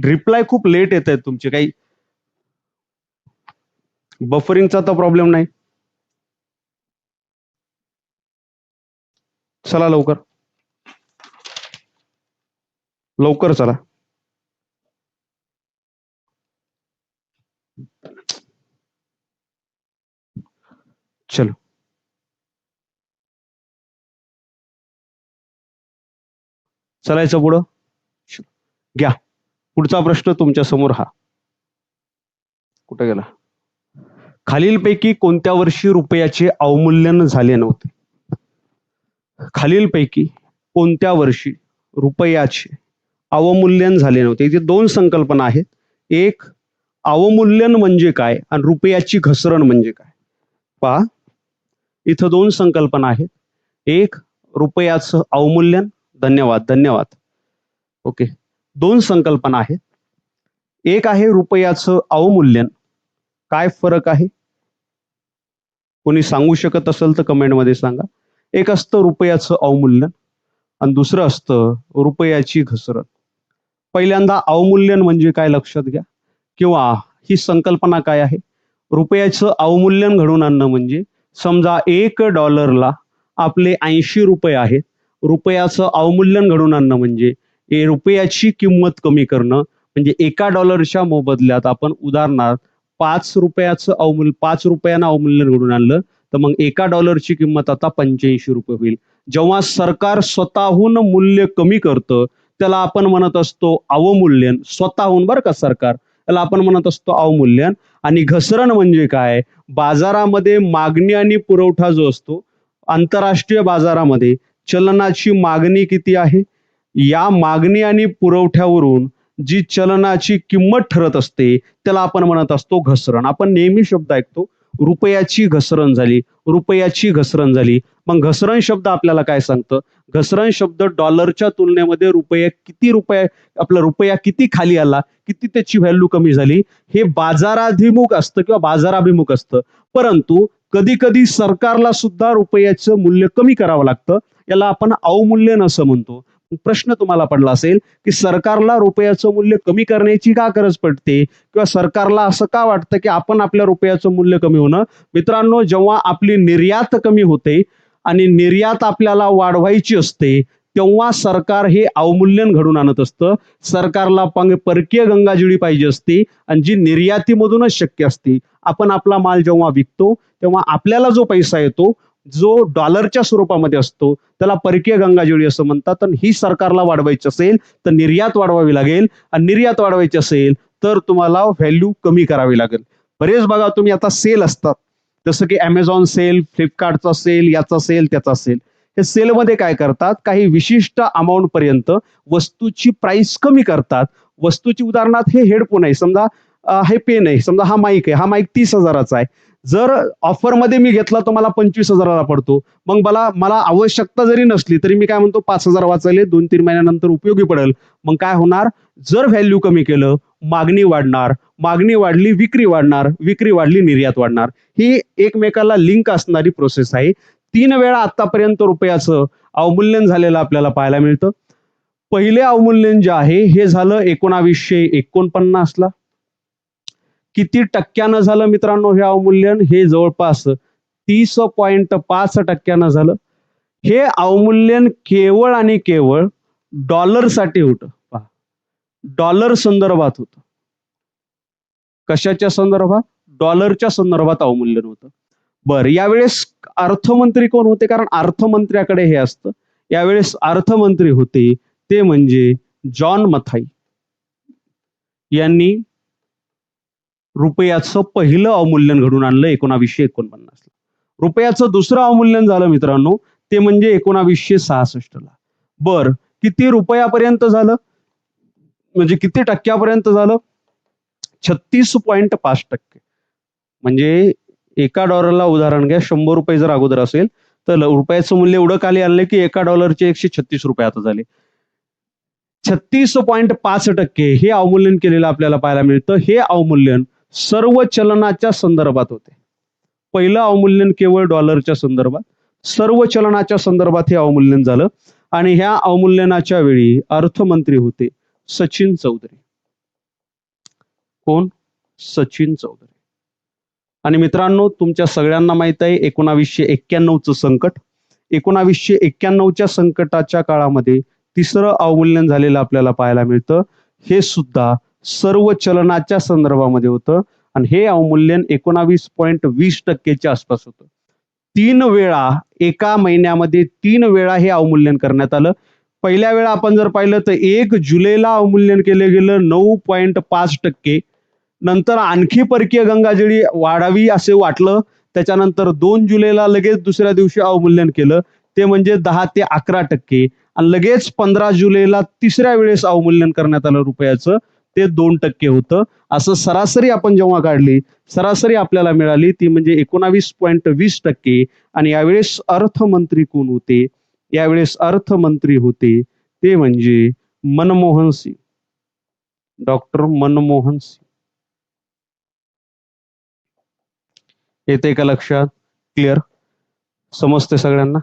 रिप्लाय खूप लेट येत आहेत तुमचे, काही बफरिंगचा तर प्रॉब्लेम नाही. चला लवकर लवकर चला. चलो चलायचं पुढं. घ्या पुढचा प्रश्न तुमच्या समोर हा. कुठे गेला? खालीलपैकी कोणत्या वर्षी रुपयाचे अवमूल्यन झाले नव्हते? खालीलपैकी कोणत्या वर्षी रुपयाचे अवमूल्यन झाले नव्हते? इथे दोन संकल्पना आहेत. एक, अवमूल्यन म्हणजे काय आणि रुपयाची घसरण म्हणजे काय. पहा, इथं दोन संकल्पना आहेत. एक, रुपयाचं अवमूल्यन. धन्यवाद धन्यवाद. ओके, दोन संकल्पना आहेत. एक आहे रुपयाचं अवमूल्यन. काय फरक आहे? कोणी सांगू शकत असेल तर कमेंटमध्ये सांगा. एक असतं रुपयाचं अवमूल्यन आणि दुसरं असतं रुपयाची घसरण. पहिल्यांदा अवमूल्यन म्हणजे काय लक्षात घ्या, किंवा ही संकल्पना काय आहे. रुपयाचं अवमूल्यन घडवून आणणं म्हणजे, समजा $1 आपले 80 रुपये आहेत. रुपयाचं अवमूल्यन घडवून आणणं म्हणजे रुपयाची किंमत कमी करणं. म्हणजे $1च्या मोबदल्यात आपण उदाहरणार्थ 5 रुपयाचं अवमूल्य 5 रुपयानं अवमूल्यन घडवून आणलं तर मग $1ची किंमत आता 85 रुपये होईल. जेव्हा सरकार स्वतःहून मूल्य कमी करतं त्याला आपण म्हणत असतो अवमूल्यन. स्वतःहून बरं का सरकार, त्याला आपण म्हणत असतो अवमूल्यन. आणि घसरण म्हणजे काय? बाजारामध्ये मागणी आणि पुरवठा जो असतो, आंतरराष्ट्रीय बाजारामध्ये चलनाची मागणी किती आहे, या मागणी आणि पुरवठ्यावरून जी चलनाची किंमत ठरत असते त्याला आपण म्हणत असतो घसरण. आपण नेहमी शब्द ऐकतो रुपयाची घसरण झाली, रुपयाची घसरण झाली. मग घसरण शब्द आपल्याला काय सांगतं? घसरण शब्द डॉलरच्या तुलनेमध्ये आपला रुपया किती खाली आला, किती त्याची व्हॅल्यू कमी झाली, हे बाजाराभिमुख असतं किंवा बाजाराभिमुख असतं. परंतु कधी कधी सरकारला सुद्धा रुपयाचं मूल्य कमी करावं लागतं, याला आपण अवमूल्यन असं म्हणतो. प्रश्न तुम्हाला पडला असेल की सरकारला रुपयाचं मूल्य कमी करण्याची का गरज पडते, किंवा सरकारला असं का वाटतं की आपण आपल्या रुपयाचं मूल्य कमी होणं. मित्रांनो, जेव्हा आपली निर्यात कमी होते आणि निर्यात आपल्याला वाढवायची असते तेव्हा सरकार हे अवमूल्यन घडून आणत असतं. सरकारला परकीय गंगाजळी पाहिजे असते आणि जी निर्यातीमधूनच शक्य असते. आपण आपला माल जेव्हा विकतो तेव्हा आपल्याला जो पैसा येतो, जो डॉलरच्या स्वरूपामध्ये असतो, त्याला परकीय गंगाजळी असं म्हणतात. आणि ही सरकारला वाढवायची असेल तर निर्यात वाढवावी लागेल, आणि निर्यात वाढवायची असेल तर तुम्हाला व्हॅल्यू कमी करावी लागेल. बरेच बघा तुम्ही आता सेल असतात, जसं की अमेझॉन सेल, फ्लिपकार्टचा सेल, याचा सेल, त्याचा सेल. हे सेलमध्ये काय करतात, काही विशिष्ट अमाऊंट पर्यंत वस्तूची प्राइस कमी करतात. वस्तूची उदाहरणार्थ हे हेडफोन आहे, समजा हे पेन आहे, समजा हा माईक आहे, हा माईक 30,000चा आहे. जर ऑफरमध्ये मी घेतला तर मला 25,000ला पडतो. मग मला आवश्यकता जरी नसली तरी मी काय म्हणतो 5,000 वाचले, 2-3 महिन्यानंतर उपयोगी पडेल. मग काय होणार, जर व्हॅल्यू कमी केलं मागणी वाढणार, मागणी वाढली विक्री वाढणार, विक्री वाढली निर्यात वाढणार. ही एकमेकाला लिंक असणारी प्रोसेस आहे. 3 वेळा आतापर्यंत रुपयाचं अवमूल्यन झालेलं आपल्याला पाहायला मिळतं. पहिले अवमूल्यन जे आहे हे झालं 1949ला. किती टक्क्यानं झालं मित्रांनो हे अवमूल्यन? हे जवळपास 30.5% झालं. हे अवमूल्यन केवळ आणि केवळ डॉलरसाठी होतं. डॉलर संदर्भात होतं. कशाच्या संदर्भात? डॉलरच्या संदर्भात अवमूल्यन होतं. बरं, यावेळेस अर्थमंत्री कोण होते? कारण अर्थमंत्र्याकडे हे असतं. यावेळेस अर्थमंत्री होते ते म्हणजे जॉन मथाई यांनी रुपयाचं पहिलं अवमूल्यन घडून आणलं 1949 ला. रुपयाचं दुसरं अवमूल्यन झालं मित्रांनो ते म्हणजे 1966 ला. बर, किती रुपयापर्यंत झालं? म्हणजे किती टक्क्यापर्यंत झालं? 36.5%. म्हणजे एका डॉलरला उदाहरण घ्या, 100 रुपये जर अगोदर असेल तर रुपयाचं मूल्य एवढं खाली आणलं की एका डॉलरचे 136 रुपये आता झाले. 36.5% हे अवमूल्यन केलेलं आपल्याला पाहायला मिळतं. हे अवमूल्यन सर्व चलनाच्या संदर्भात होते. पहिलं अवमूल्यन केवळ डॉलरच्या संदर्भात, सर्व चलनाच्या संदर्भात हे अवमूल्यन झालं. आणि ह्या अवमूल्यनाच्या वेळी अर्थमंत्री होते सचिन चौधरी. कोण? सचिन चौधरी. आणि मित्रांनो तुमच्या सगळ्यांना माहित आहे 1991चं संकट. 1991च्या संकटाच्या काळामध्ये तिसरं अवमूल्यन झालेलं आपल्याला पाहायला मिळतं. हे सुद्धा सर्व चलनाच्या संदर्भामध्ये होतं आणि हे अवमूल्यन 19.20% आसपास होतं. 3 वेळा एका महिन्यामध्ये 3 वेळा हे अवमूल्यन करण्यात आलं. पहिल्या वेळा आपण जर पाहिलं तर 1 जुलैला अवमूल्यन केलं गेलं 9.5%. नंतर आणखी परकीय गंगाजळी वाढावी असे वाटलं, त्याच्यानंतर 2 जुलैला लगेच दुसऱ्या दिवशी अवमूल्यन केलं ते म्हणजे 10 ते 11%. आणि लगेच 15 जुलैला तिसऱ्या वेळेस अवमूल्यन करण्यात आलं रुपयाचं ते 2% होतं. असं सरासरी आपण जेव्हा काढली सरासरी आपल्याला मिळाली ती म्हणजे 19.20%. आणि यावेळेस अर्थमंत्री कोण होते? यावेळेस अर्थमंत्री होते ते म्हणजे मनमोहन सिंग, डॉक्टर मनमोहन सिंग. येते का लक्षात? क्लिअर? समजते सगळ्यांना?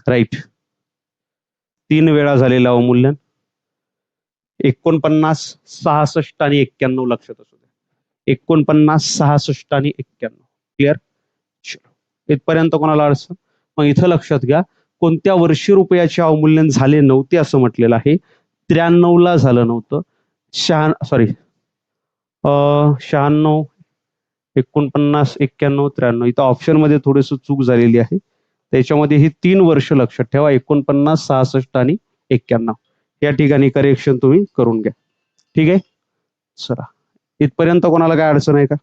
राईट. 3 वेळा झालेलं अवमूल्यन 49, 66 आणि 91 लक्षात असू द्या. 49, 66 आणि 91. क्लिअर? इथपर्यंत कोणाला अडचण? मग इथं लक्षात घ्या कोणत्या वर्षी रुपयाचे अवमूल्यन झाले नव्हते असं म्हटलेलं आहे. 93 ला झालं नव्हतं. 96, 49, 91, 93. इथं ऑप्शन मध्ये थोडीस चूक झालेली आहे. त्याच्यामध्ये ही 3 वर्ष लक्षात ठेवा 49, 66 आणि 91. या ठिकाणी करेक्शन तुम्ही करून घ्या. ठीक आहे? चला इथपर्यंत कोणाला काय अडचण आहे का?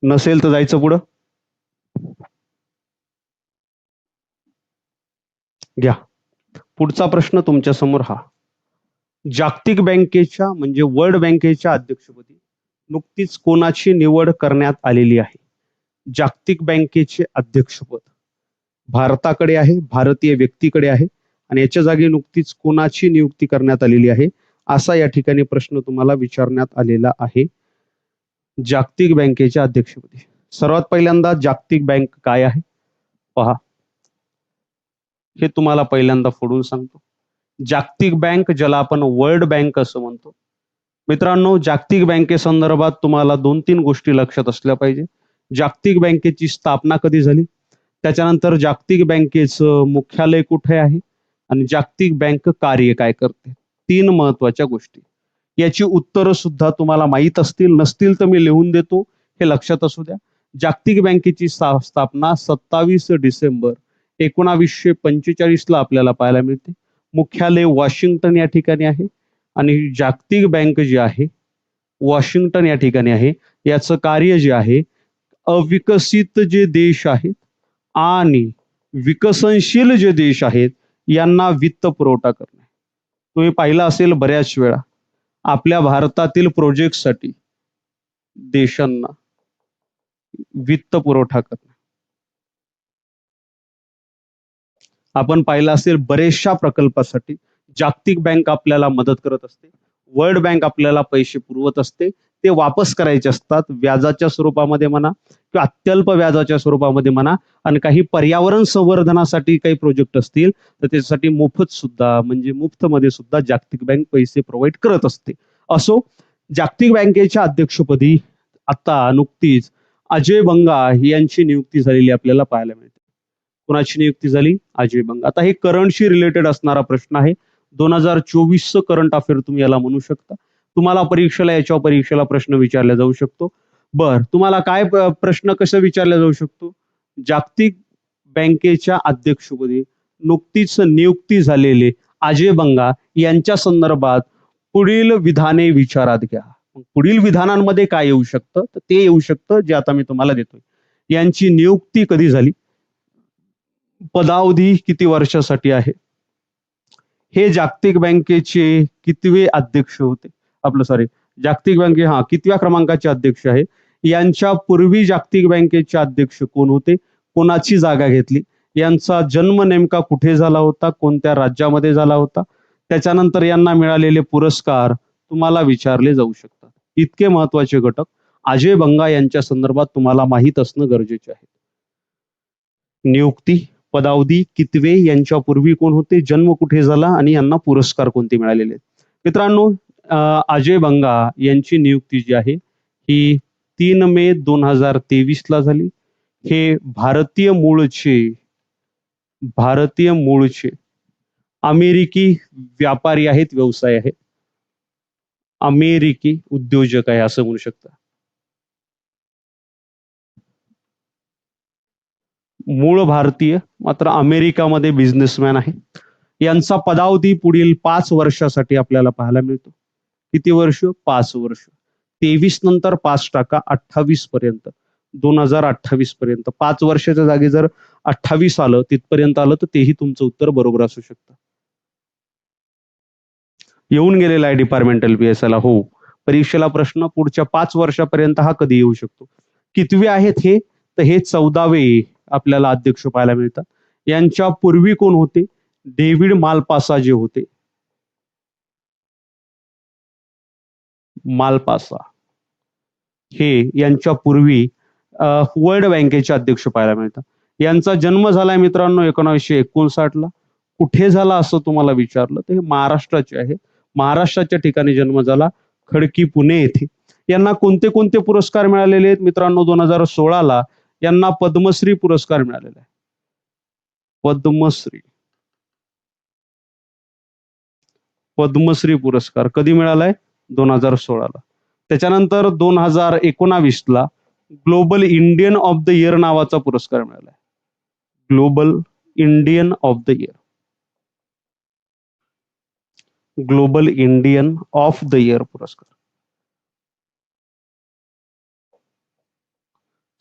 नसेल तर जायचं पुढं. घ्या पुढचा प्रश्न तुमच्या समोर हा. जागतिक बँकेच्या म्हणजे वर्ल्ड बँकेच्या अध्यक्षपदी नुकतीच कोणाची निवड करण्यात आलेली आहे? जागतिक बँकेचे अध्यक्षपद भारताकडे आहे, भारतीय व्यक्तीकडे आहे आणि याच्या जागी नुकतीच कोणाची नियुक्ती करण्यात आलेली आहे असा या ठिकाणी प्रश्न तुम्हाला विचारण्यात आलेला आहे. जागतिक बँकेच्या अध्यक्षपदी सर्वात पहिल्यांदा जागतिक बँक काय आहे पहा. हे तुम्हाला पहिल्यांदा फोडून सांगतो. जागतिक बँक ज्याला आपण वर्ल्ड बँक असं म्हणतो. मित्रांनो जागतिक बँकेसंदर्भात तुम्हाला 2-3 गोष्टी लक्षात असल्या पाहिजे. जागतिक बँकेची स्थापना कधी झाली, त्याच्यानंतर जागतिक बँकेचं मुख्यालय कुठे आहे आणि जागतिक बँक कार्य काय करते. 3 महत्वाच्या गोष्टी. याची उत्तरं सुद्धा तुम्हाला माहीत असतील, नसतील तर मी लिहून देतो, हे लक्षात असू द्या. जागतिक बँकेची स्थापना 27 डिसेंबर 1945 ला आपल्याला पाहायला मिळते. मुख्यालय वॉशिंग्टन या ठिकाणी आहे आणि जागतिक बँक जी आहे वॉशिंग्टन या ठिकाणी आहे. याचं कार्य जे आहे अविकसित जे देश आहेत आणि विकसनशील जे देश आहेत यांना वित्त पुरवठा करणे. तुम्ही पाहिलं असेल बऱ्याच वेळा आपल्या भारतातील प्रोजेक्टसाठी देशांना वित्त पुरवठा करणे. आपण पाहिलं असेल बरेचशा प्रकल्पासाठी जागतिक बँक आपल्याला मदत करत असते, वर्ल्ड बँक आपल्याला पैसे पुरवत असते. ते वापस करायचे असतात व्याजाच्या स्वरूपामध्ये म्हणा किंवा अत्यल्प व्याजाच्या स्वरूपामध्ये म्हणा. आणि काही पर्यावरण संवर्धनासाठी काही प्रोजेक्ट असतील तर त्यासाठी मोफत सुद्धा म्हणजे मुफ्त मध्ये सुद्धा जागतिक बँक पैसे प्रोव्हाइड करत असते. असो जागतिक बँकेच्या अध्यक्षपदी आता नुकतीच अजय बंगा यांची नियुक्ती झालेली आपल्याला पाहायला मिळते. कोणाची नियुक्ती झाली? अजय बंगा. आता हे करंटशी रिलेटेड असणारा प्रश्न आहे. 2024चं करंट अफेअर तुम्ही याला म्हणू शकता. तुम्हाला परीक्षेला याच्यावर परीक्षेला प्रश्न विचारला जाऊ शकतो. बर, तुम्हाला काय प्रश्न कसं विचारला जाऊ शकतो? जागतिक बँकेच्या अध्यक्षपदी नुकतीच नियुक्ती झालेले अजय बंगा यांच्या संदर्भात पुढील विधाने विचारात घ्या. पुढील विधानांमध्ये काय येऊ शकतं? तर ते येऊ शकतं जे आता मी तुम्हाला देतोय. यांची नियुक्ती कधी झाली? पदावधी किती वर्षासाठी आहे? हे जागतिक बँकेचे कितवे अध्यक्ष होते? आपलं सॉरी, जागतिक बँके कितव्या क्रमांकाचे अध्यक्ष आहे? यांच्या पूर्वी जागतिक बँकेचे अध्यक्ष कोण होते? कोणाची जागा घेतली? यांचा जन्म नेमका कुठे झाला होता? कोणत्या राज्यामध्ये झाला होता? त्याच्यानंतर यांना मिळालेले पुरस्कार तुम्हाला विचारले जाऊ शकतात. इतके महत्वाचे घटक अजय बंगा यांच्या संदर्भात तुम्हाला माहीत असणं गरजेचे आहे. नियुक्ती, पदावधी कितवे, यांच्यापूर्वी कोण होते, जन्म कुठे झाला आणि यांना पुरस्कार कोणते मिळालेले आहेत. मित्रांनो, अजय बंगा यांची नियुक्ती जी आहे ही 3 मे 2023 ला झाली. हे भारतीय मूळचे अमेरिकी व्यापारी आहेत, व्यवसाय आहे, अमेरिकी उद्योजक आहे असं म्हणू शकता. मूळ भारतीय मात्र अमेरिकामध्ये बिझनेसमॅन आहे. यांचा पदावधी पुढील 5 वर्षासाठी आपल्याला पाहायला मिळतो. किती वर्ष? 5 वर्ष. 23 नंतर 5 टाका, 28 पर्यंत, 2028 पर्यंत. 5 वर्षाच्या जागी जर 28 आलं, तिथपर्यंत आलं, तर तेही तुमचं उत्तर बरोबर असू शकतं. येऊन गेलेला आहे डिपार्टमेंटल PSI ला. हो, परीक्षेला प्रश्न पुढच्या 5 वर्षापर्यंत हा कधी येऊ शकतो. कितवे आहेत हे? तर हे 14वे आपल्याला अध्यक्ष पाहायला मिळतात. यांच्या पूर्वी कोण होते? डेव्हिड मालपासा जे होते, मालपासा, हे यांच्या पूर्वी वर्ल्ड बँकेचे अध्यक्ष पाहायला मिळतात. यांचा जन्म झालाय मित्रांनो 1959 ला. कुठे झाला असं तुम्हाला विचारलं तर हे महाराष्ट्राचे आहे. महाराष्ट्राच्या ठिकाणी जन्म झाला, खडकी, पुणे येथे. यांना कोणते कोणते पुरस्कार मिळालेले आहेत मित्रांनो? 2016 ला यांना पद्मश्री पुरस्कार मिळालेला आहे. पद्मश्री पुरस्कार कधी मिळालाय? 2016 ला. त्याच्यानंतर 2019 ला global Indian of the year नावाचा पुरस्कार मिळालाय. Global Indian of the year, global Indian of the year पुरस्कार.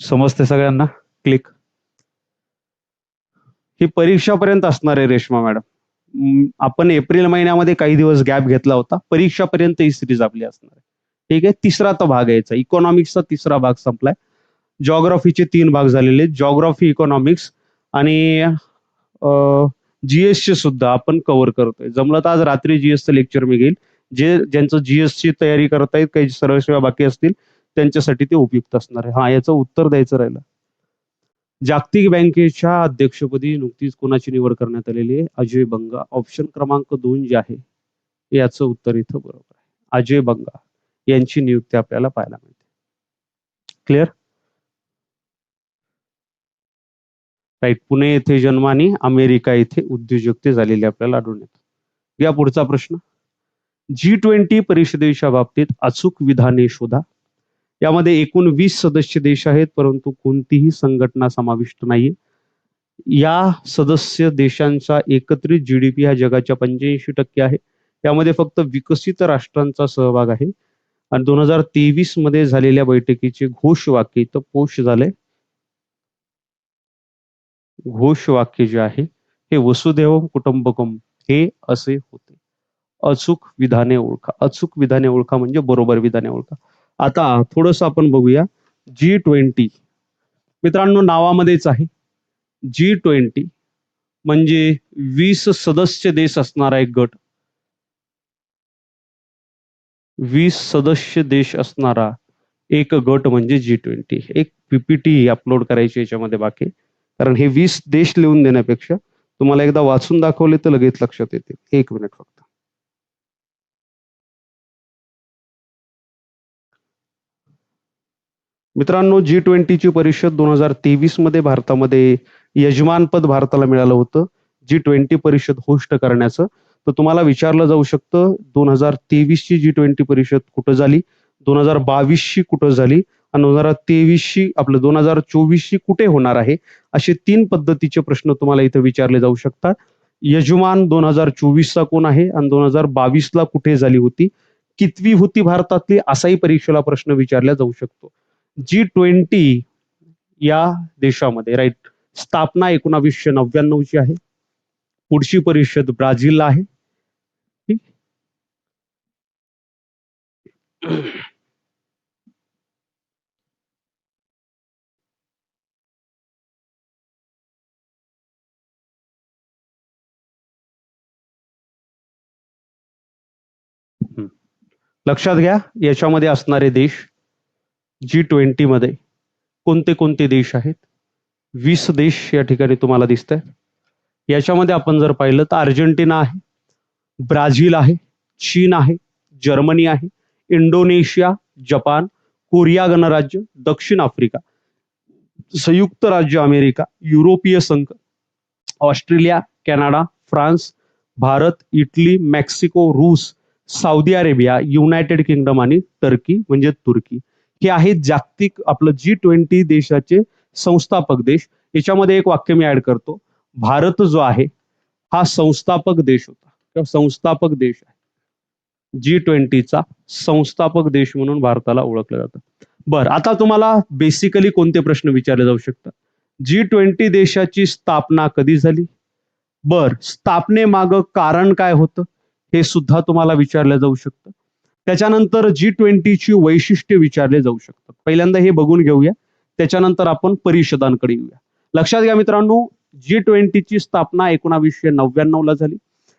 समजते सगळ्यांना? क्लिक. ही परीक्षापर्यंत असणार आहे रेश्मा मॅडम. आपण एप्रिल महिन्यामध्ये काही दिवस गॅप घेतला होता. परीक्षापर्यंत ही सिरीज आपली असणार आहे. ठीक आहे. तिसरा तो भाग यायचा. इकॉनॉमिक्सचा तिसरा भाग संपलाय. जॉग्राफीचे 3 भाग झालेले. जॉग्राफी, इकॉनॉमिक्स आणि GS चे सुद्धा आपण कव्हर करतोय. जमलं तर आज रात्री GS चं लेक्चर मी घेईल. ज्यांचं GS ची तयारी करतायत, काही सरळ सेवा बाकी असतील, त्यांच्यासाठी ते उपयुक्त असणार आहे. याचं उत्तर द्यायचं राहिलं. जागतिक बँकेच्या अध्यक्षपदी नुकतीच कोणाची निवड करण्यात आलेली आहे? अजय बंगा. ऑप्शन क्रमांक 2 जे आहे याचं उत्तर इथं बरोबर आहे. अजय बंगा यांची नियुक्ती आपल्याला पाहायला मिळते. क्लिअर? राईट. पुणे येथे जन्म आणि अमेरिका येथे उद्योजकते झालेली आपल्याला आढळून येते. या पुढचा प्रश्न. G20 परिषदेच्या बाबतीत अचूक विधाने शोधा. यामध्ये एकूण 20 सदस्य देश आहेत, परंतु कोणतीही संघटना समाविष्ट नाहीये. या सदस्य देशांचा एकत्रित GDP हा जगाच्या 85% आहे. यामध्ये फक्त विकसित राष्ट्रांचा सहभाग आहे. आणि 2023 मध्ये झालेल्या बैठकीचे घोषवाक्य इथं पोष झालंय. घोषवाक्य जे आहे हे वसुधैव कुटुंबकम हे असे होते. अचूक विधाने ओळखा. अचूक विधाने ओळखा म्हणजे बरोबर विधाने ओळखा. आता थोडस आपण बघूया. G20 मित्रांनो नावामध्येच आहे. G20 म्हणजे 20 सदस्य देश असणारा एक गट. 20 सदस्य देश असणारा एक गट म्हणजे G20. एक PPT अपलोड करायची याच्यामध्ये बाकी, कारण हे 20 देश लिहून देण्यापेक्षा तुम्हाला एकदा वाचून दाखवले तर लगेच लक्षात येते. 1 मिनिट फक्त. मित्रांनो G20 ची परिषद 2023 मध्ये भारतामध्ये यजमानपद भारताला मिळालं होतं G20 परिषद होस्ट करण्याचं. तर तुम्हाला विचारलं जाऊ शकतं 2023ची G20 परिषद कुठं झाली, 2022ची कुठं झाली आणि 2023ची आपलं 2024ची कुठे होणार आहे, असे 3 पद्धतीचे प्रश्न तुम्हाला इथं विचारले जाऊ शकतात. यजमान 2024चा कोण आहे आणि 2022ला कुठे झाली होती, कितवी होती भारतातली, असाही परीक्षेला प्रश्न विचारला जाऊ शकतो. G20 या देशामध्ये राईट स्थापना 1999 ची आहे. पुढची परिषद ब्राझीलला आहे. ठीक. लक्षात घ्या याच्यामध्ये असणारे देश G20 मध्ये कोणते कोणते देश आहेत. 20 देश या ठिकाणी तुम्हाला दिसत आहेत. याच्यामध्ये आपण जर पाहिलं तर अर्जेंटिना आहे, ब्राझील आहे, चीन आहे, जर्मनी आहे, इंडोनेशिया, जपान, कोरिया गणराज्य, दक्षिण आफ्रिका, संयुक्त राज्य अमेरिका, युरोपीय संघ, Australia, Canada, France, Bharat, Italy, Mexico, रूस, सौदी अरेबिया, युनायटेड किंगडम आणि टर्की म्हणजे तुर्की. हे आहेत जागतिक आपलं G20 देशाचे संस्थापक देश. याच्यामध्ये एक वाक्य मी ऍड करतो. भारत जो आहे हा संस्थापक देश होता किंवा संस्थापक देश आहे. G20चा संस्थापक देश म्हणून भारताला ओळखलं जातं. बरं आता तुम्हाला बेसिकली कोणते प्रश्न विचारले जाऊ शकतात. G20 देशाची स्थापना कधी झाली. स्थापनेमागं कारण काय होतं हे सुद्धा तुम्हाला विचारलं जाऊ शकतं. त्याच्यानंतर G20 ची वैशिष्ट्ये विचारले जाऊ शकतात. पहिल्यांदा हे बघून घेऊया, त्याच्यानंतर आपण परिषदांकडे येऊया. लक्षात घ्या मित्रांनो, G20 ची स्थापना 1999 ला झाली.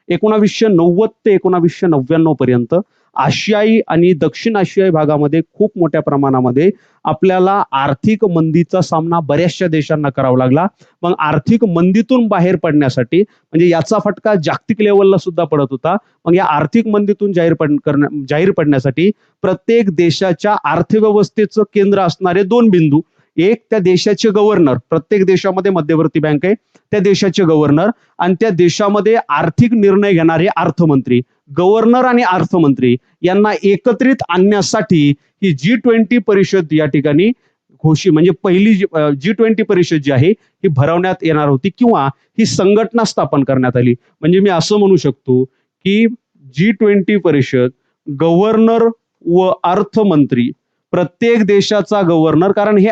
1990 ते 1999 पर्यंत आशियाई आणि दक्षिण आशियाई भागामध्ये खूप मोठ्या प्रमाणामध्ये आपल्याला आर्थिक मंदीचा सामना बऱ्याचशा देशांना करावा लागला. मग आर्थिक मंदीतून बाहेर पडण्यासाठी म्हणजे याचा फटका जागतिक लेवलला सुद्धा पडत होता. मग या आर्थिक मंदीतून जाहीर पडण्यासाठी प्रत्येक देशाच्या अर्थव्यवस्थेचं केंद्र असणारे 2 बिंदू, एक त्या देशाचे गव्हर्नर, प्रत्येक देशामध्ये मध्यवर्ती बँक आहे, त्या देशाचे गव्हर्नर आणि त्या देशामध्ये आर्थिक निर्णय घेणारे अर्थमंत्री, गव्हर्नर आणि अर्थमंत्री यांना एकत्रित आणण्यासाठी ही G20 परिषद या ठिकाणी म्हणजे पहिली G20 परिषद जी आहे ही भरवण्यात येणार होती किंवा ही संघटना स्थापन करण्यात आली. म्हणजे मी असं म्हणू शकतो की G20 परिषद गव्हर्नर व अर्थमंत्री, प्रत्येक देशाचा गव्हर्नर, कारण हे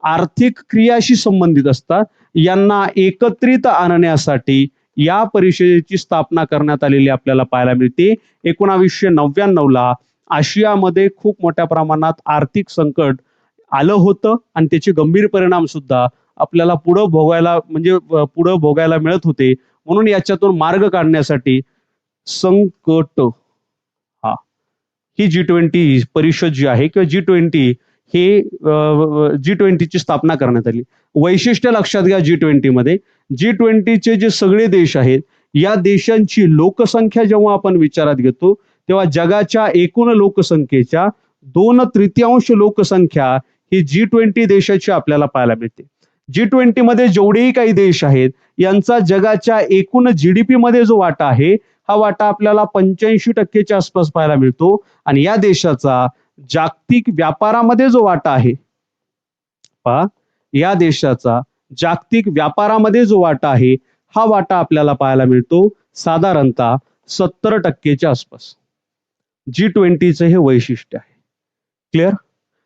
आर्थिक क्रियाशी संबंधित असतात, यांना एकत्रित आणण्यासाठी या परिषदेची स्थापना करण्यात आलेली आपल्याला पाहायला मिळते. 1999 ला आशियामध्ये खूप मोठ्या प्रमाणात आर्थिक संकट आलं होतं आणि त्याचे गंभीर परिणाम सुद्धा आपल्याला पुढे भोगायला मिळत होते. म्हणून याच्यातून मार्ग काढण्यासाठी संकट ही G20 परिषद जी आहे किंवा G20 हे G20 ची स्थापना करण्यात आली. वैशिष्ट्य लक्षात घ्या G20 मध्ये, G20 चे जे सगळे देश आहेत या देशांची लोकसंख्या जेव्हा आपण विचारात घेतो तेव्हा जगाच्या एकूण लोकसंख्येच्या 2/3 लोकसंख्या ही G20 देशाची आपल्याला पाहायला मिळते. G20 मध्ये जेवढेही काही देश आहेत यांचा जगाच्या एकूण GDP मध्ये जो वाटा आहे हा वाटा आपल्याला 85% आसपास पाहायला मिळतो आणि या देशाचा जागतिक व्यापारामध्ये जो वाटा आहे या देशाचा जागतिक व्यापारामध्ये जो वाटा आहे हा वाटा आपल्याला पाहायला मिळतो साधारणतः 70% आसपास. G20चं हे वैशिष्ट्य आहे. क्लिअर.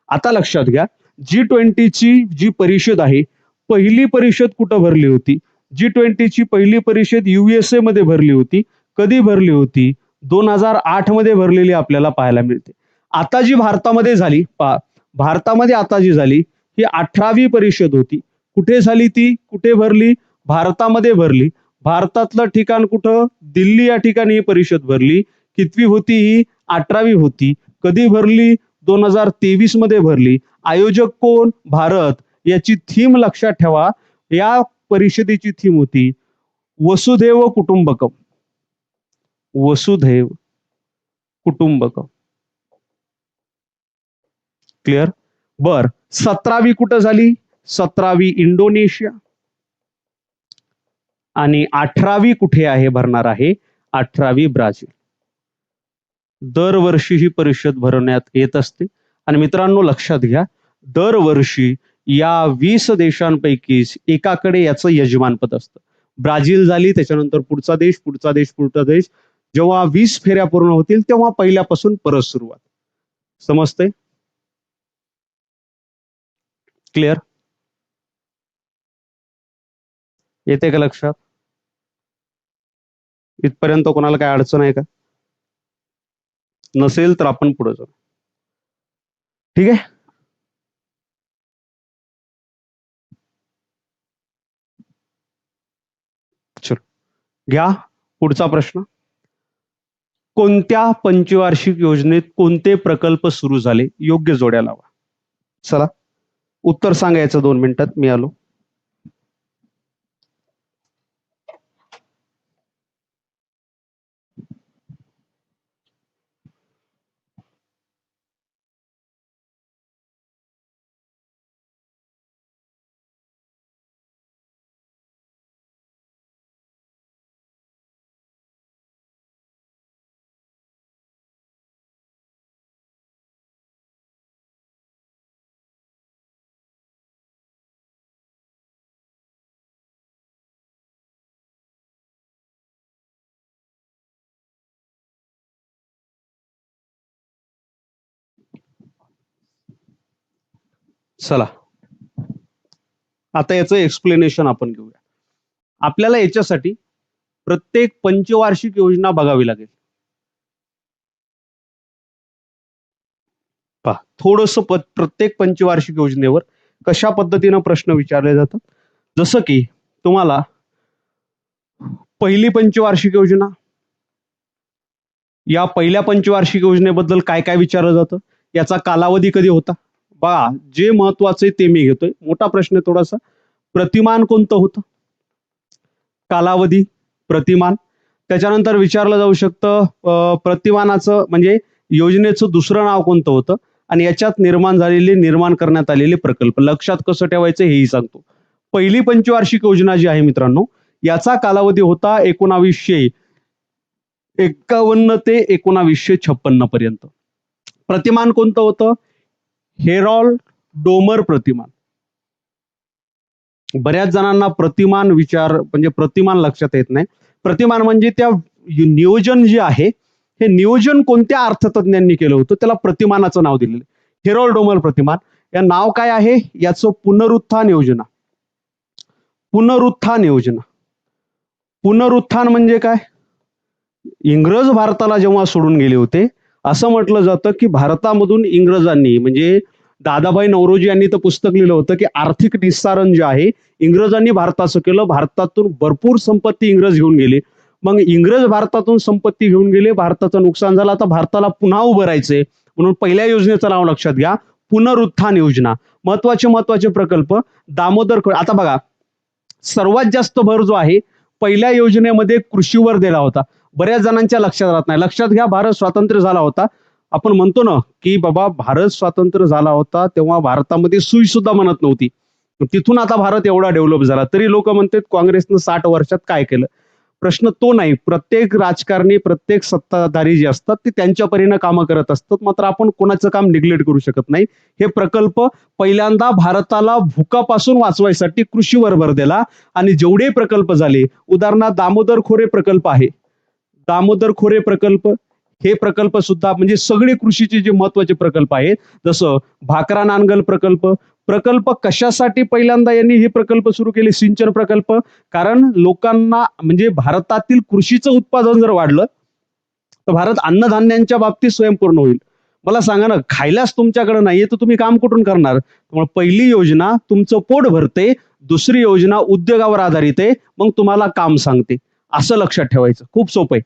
आता लक्षात घ्या G20 ची जी परिषद आहे पहिली परिषद कुठं भरली होती. G20 ची पहिली परिषद USA मध्ये भरली होती. कधी भरली होती. 2008 मध्ये भरलेली आपल्याला पाहायला मिळते. आता जी भारतामध्ये झाली भारतामध्ये आता जी झाली ही 18वी परिषद होती. कुठे झाली ती, कुठे भरली, भारतामध्ये भरली. भारतातलं ठिकाण कुठं, दिल्ली या ठिकाणी ही परिषद भरली. कितवी होती ही, 18वी होती. कधी भरली, 2023 मध्ये भरली. आयोजक कोण, भारत. याची थीम लक्षात ठेवा, या परिषदेची थीम होती वसुधैव कुटुंबकम. वसुधैव कुटुंबकम. क्लिअर. 17वी कुठं झाली, 17वी इंडोनेशिया. आणि 18वी कुठे आहे भरणार आहे? 18वी ब्राझील. दरवर्षी ही परिषद भरवण्यात येत असते. आणि मित्रांनो लक्षात घ्या, दरवर्षी या 20 देशांपैकी एकाकडे याचं यजमानपद असतं. ब्राझील झाली, त्याच्यानंतर पुढचा देश, पुढचा देश, पुढचा देश. जेव्हा 20 फेऱ्या पूर्ण होतील तेव्हा पहिल्यापासून परत सुरुवात. समजतंय? क्लिअर? येते का लक्षात? इथपर्यंत कोणाला काय अडचण आहे का? नसेल तर आपण पुढे जाऊ. ठीक आहे. चलो घ्या पुढचा प्रश्न. कोणत्या पंचवार्षिक योजनेत कोणते प्रकल्प सुरू झाले? योग्य जोड्या लावा. चला उत्तर सांगायचं 2 मिनिटात, मी आलो. चला आता याचं एक्सप्लेनेशन आपण घेऊया. आपल्याला याच्यासाठी प्रत्येक पंचवार्षिक योजना बघावी लागेल. पहा थोडस प्रत्येक पंचवार्षिक योजनेवर कशा पद्धतीनं प्रश्न विचारले जातात. जसं की तुम्हाला पहिली पंचवार्षिक योजना, या पहिल्या पंचवार्षिक योजनेबद्दल काय काय विचारलं जातं, याचा कालावधी कधी होता. बघा जे महत्वाचे ते मी घेतोय. मोठा प्रश्न आहे थोडासा. प्रतिमान कोणतं होतं? कालावधी, प्रतिमान. त्याच्यानंतर विचारलं जाऊ शकतं प्रतिमानाचं म्हणजे योजनेचं दुसरं नाव कोणतं होतं आणि याच्यात निर्माण करण्यात आलेले प्रकल्प. लक्षात कसं ठेवायचं हेही सांगतो. पहिली पंचवार्षिक योजना जी आहे मित्रांनो, याचा कालावधी होता 1951 ते 1956 पर्यंत. प्रतिमान कोणतं होतं? हेरॉल्ड डोमर प्रतिमान. बऱ्याच जणांना प्रतिमान म्हणजे प्रतिमान लक्षात येत नाही. प्रतिमान म्हणजे त्या नियोजन जे आहे हे नियोजन कोणत्या अर्थतज्ञांनी केलं होतं त्याला प्रतिमानाचं नाव दिलेलं. हेरॉल्ड डोमर प्रतिमान. या नाव काय आहे याचं? पुनरुत्थान योजना. पुनरुत्थान योजना. पुनरुत्थान म्हणजे काय? इंग्रज भारताला जेव्हा सोडून गेले होते असं म्हटलं जातं की भारतामधून इंग्रजांनी म्हणजे दादाभाई नौरोजी यांनी तर पुस्तक लिहिलं होतं की आर्थिक निस्सारण जे आहे इंग्रजांनी भारताचं केलं. भारतातून भरपूर संपत्ती इंग्रज घेऊन गेले. मग इंग्रज भारतातून संपत्ती घेऊन गेले, भारताचं नुकसान झालं. आता भारताला पुन्हा उभं राहायचंय म्हणून पहिल्या योजनेचं नाव लक्षात घ्या, पुनरुत्थान योजना. महत्वाचे प्रकल्प दामोदर. आता बघा सर्वात जास्त भर जो आहे पहिल्या योजनेमध्ये कृषीवर दिला होता. बऱ्याच जणांच्या लक्षात राहत नाही. लक्षात घ्या, भारत स्वातंत्र्य झाला होता. आपण म्हणतो ना की बाबा भारत स्वातंत्र्य झाला होता तेव्हा भारतामध्ये सुई सुद्धा म्हणत नव्हती. तिथून आता भारत एवढा डेव्हलप झाला. तरी लोक म्हणतात काँग्रेसनं 60 वर्षात काय केलं. प्रश्न तो नाही. प्रत्येक राजकारणी, प्रत्येक सत्ताधारी जे असतात ते त्यांच्या परीनं कामं करत असतात. मात्र आपण कोणाचं काम निग्लेक्ट करू शकत नाही. हे प्रकल्प पहिल्यांदा भारताला भुकापासून वाचवायसाठी कृषीवर भर दिला आणि जेवढे प्रकल्प झाले, उदाहरणार्थ दामोदर खोरे प्रकल्प आहे. दामोदर खोरे प्रकल्प हे प्रकल्प सुद्धा म्हणजे सगळे कृषीचे जे महत्वाचे प्रकल्प आहेत. जसं भाकरा नांगल प्रकल्प. प्रकल्प कशासाठी पहिल्यांदा यांनी हे प्रकल्प सुरू केले? सिंचन प्रकल्प. कारण लोकांना म्हणजे भारतातील कृषीचं उत्पादन जर वाढलं तर भारत अन्नधान्यांच्या बाबतीत स्वयंपूर्ण होईल. मला सांगा ना, खायलाच तुमच्याकडे नाहीये तर तुम्ही काम कुठून करणार? त्यामुळे पहिली योजना तुमचं पोट भरते, दुसरी योजना उद्योगावर आधारित आहे, मग तुम्हाला काम सांगते. असं लक्षात ठेवायचं. खूप सोपं आहे.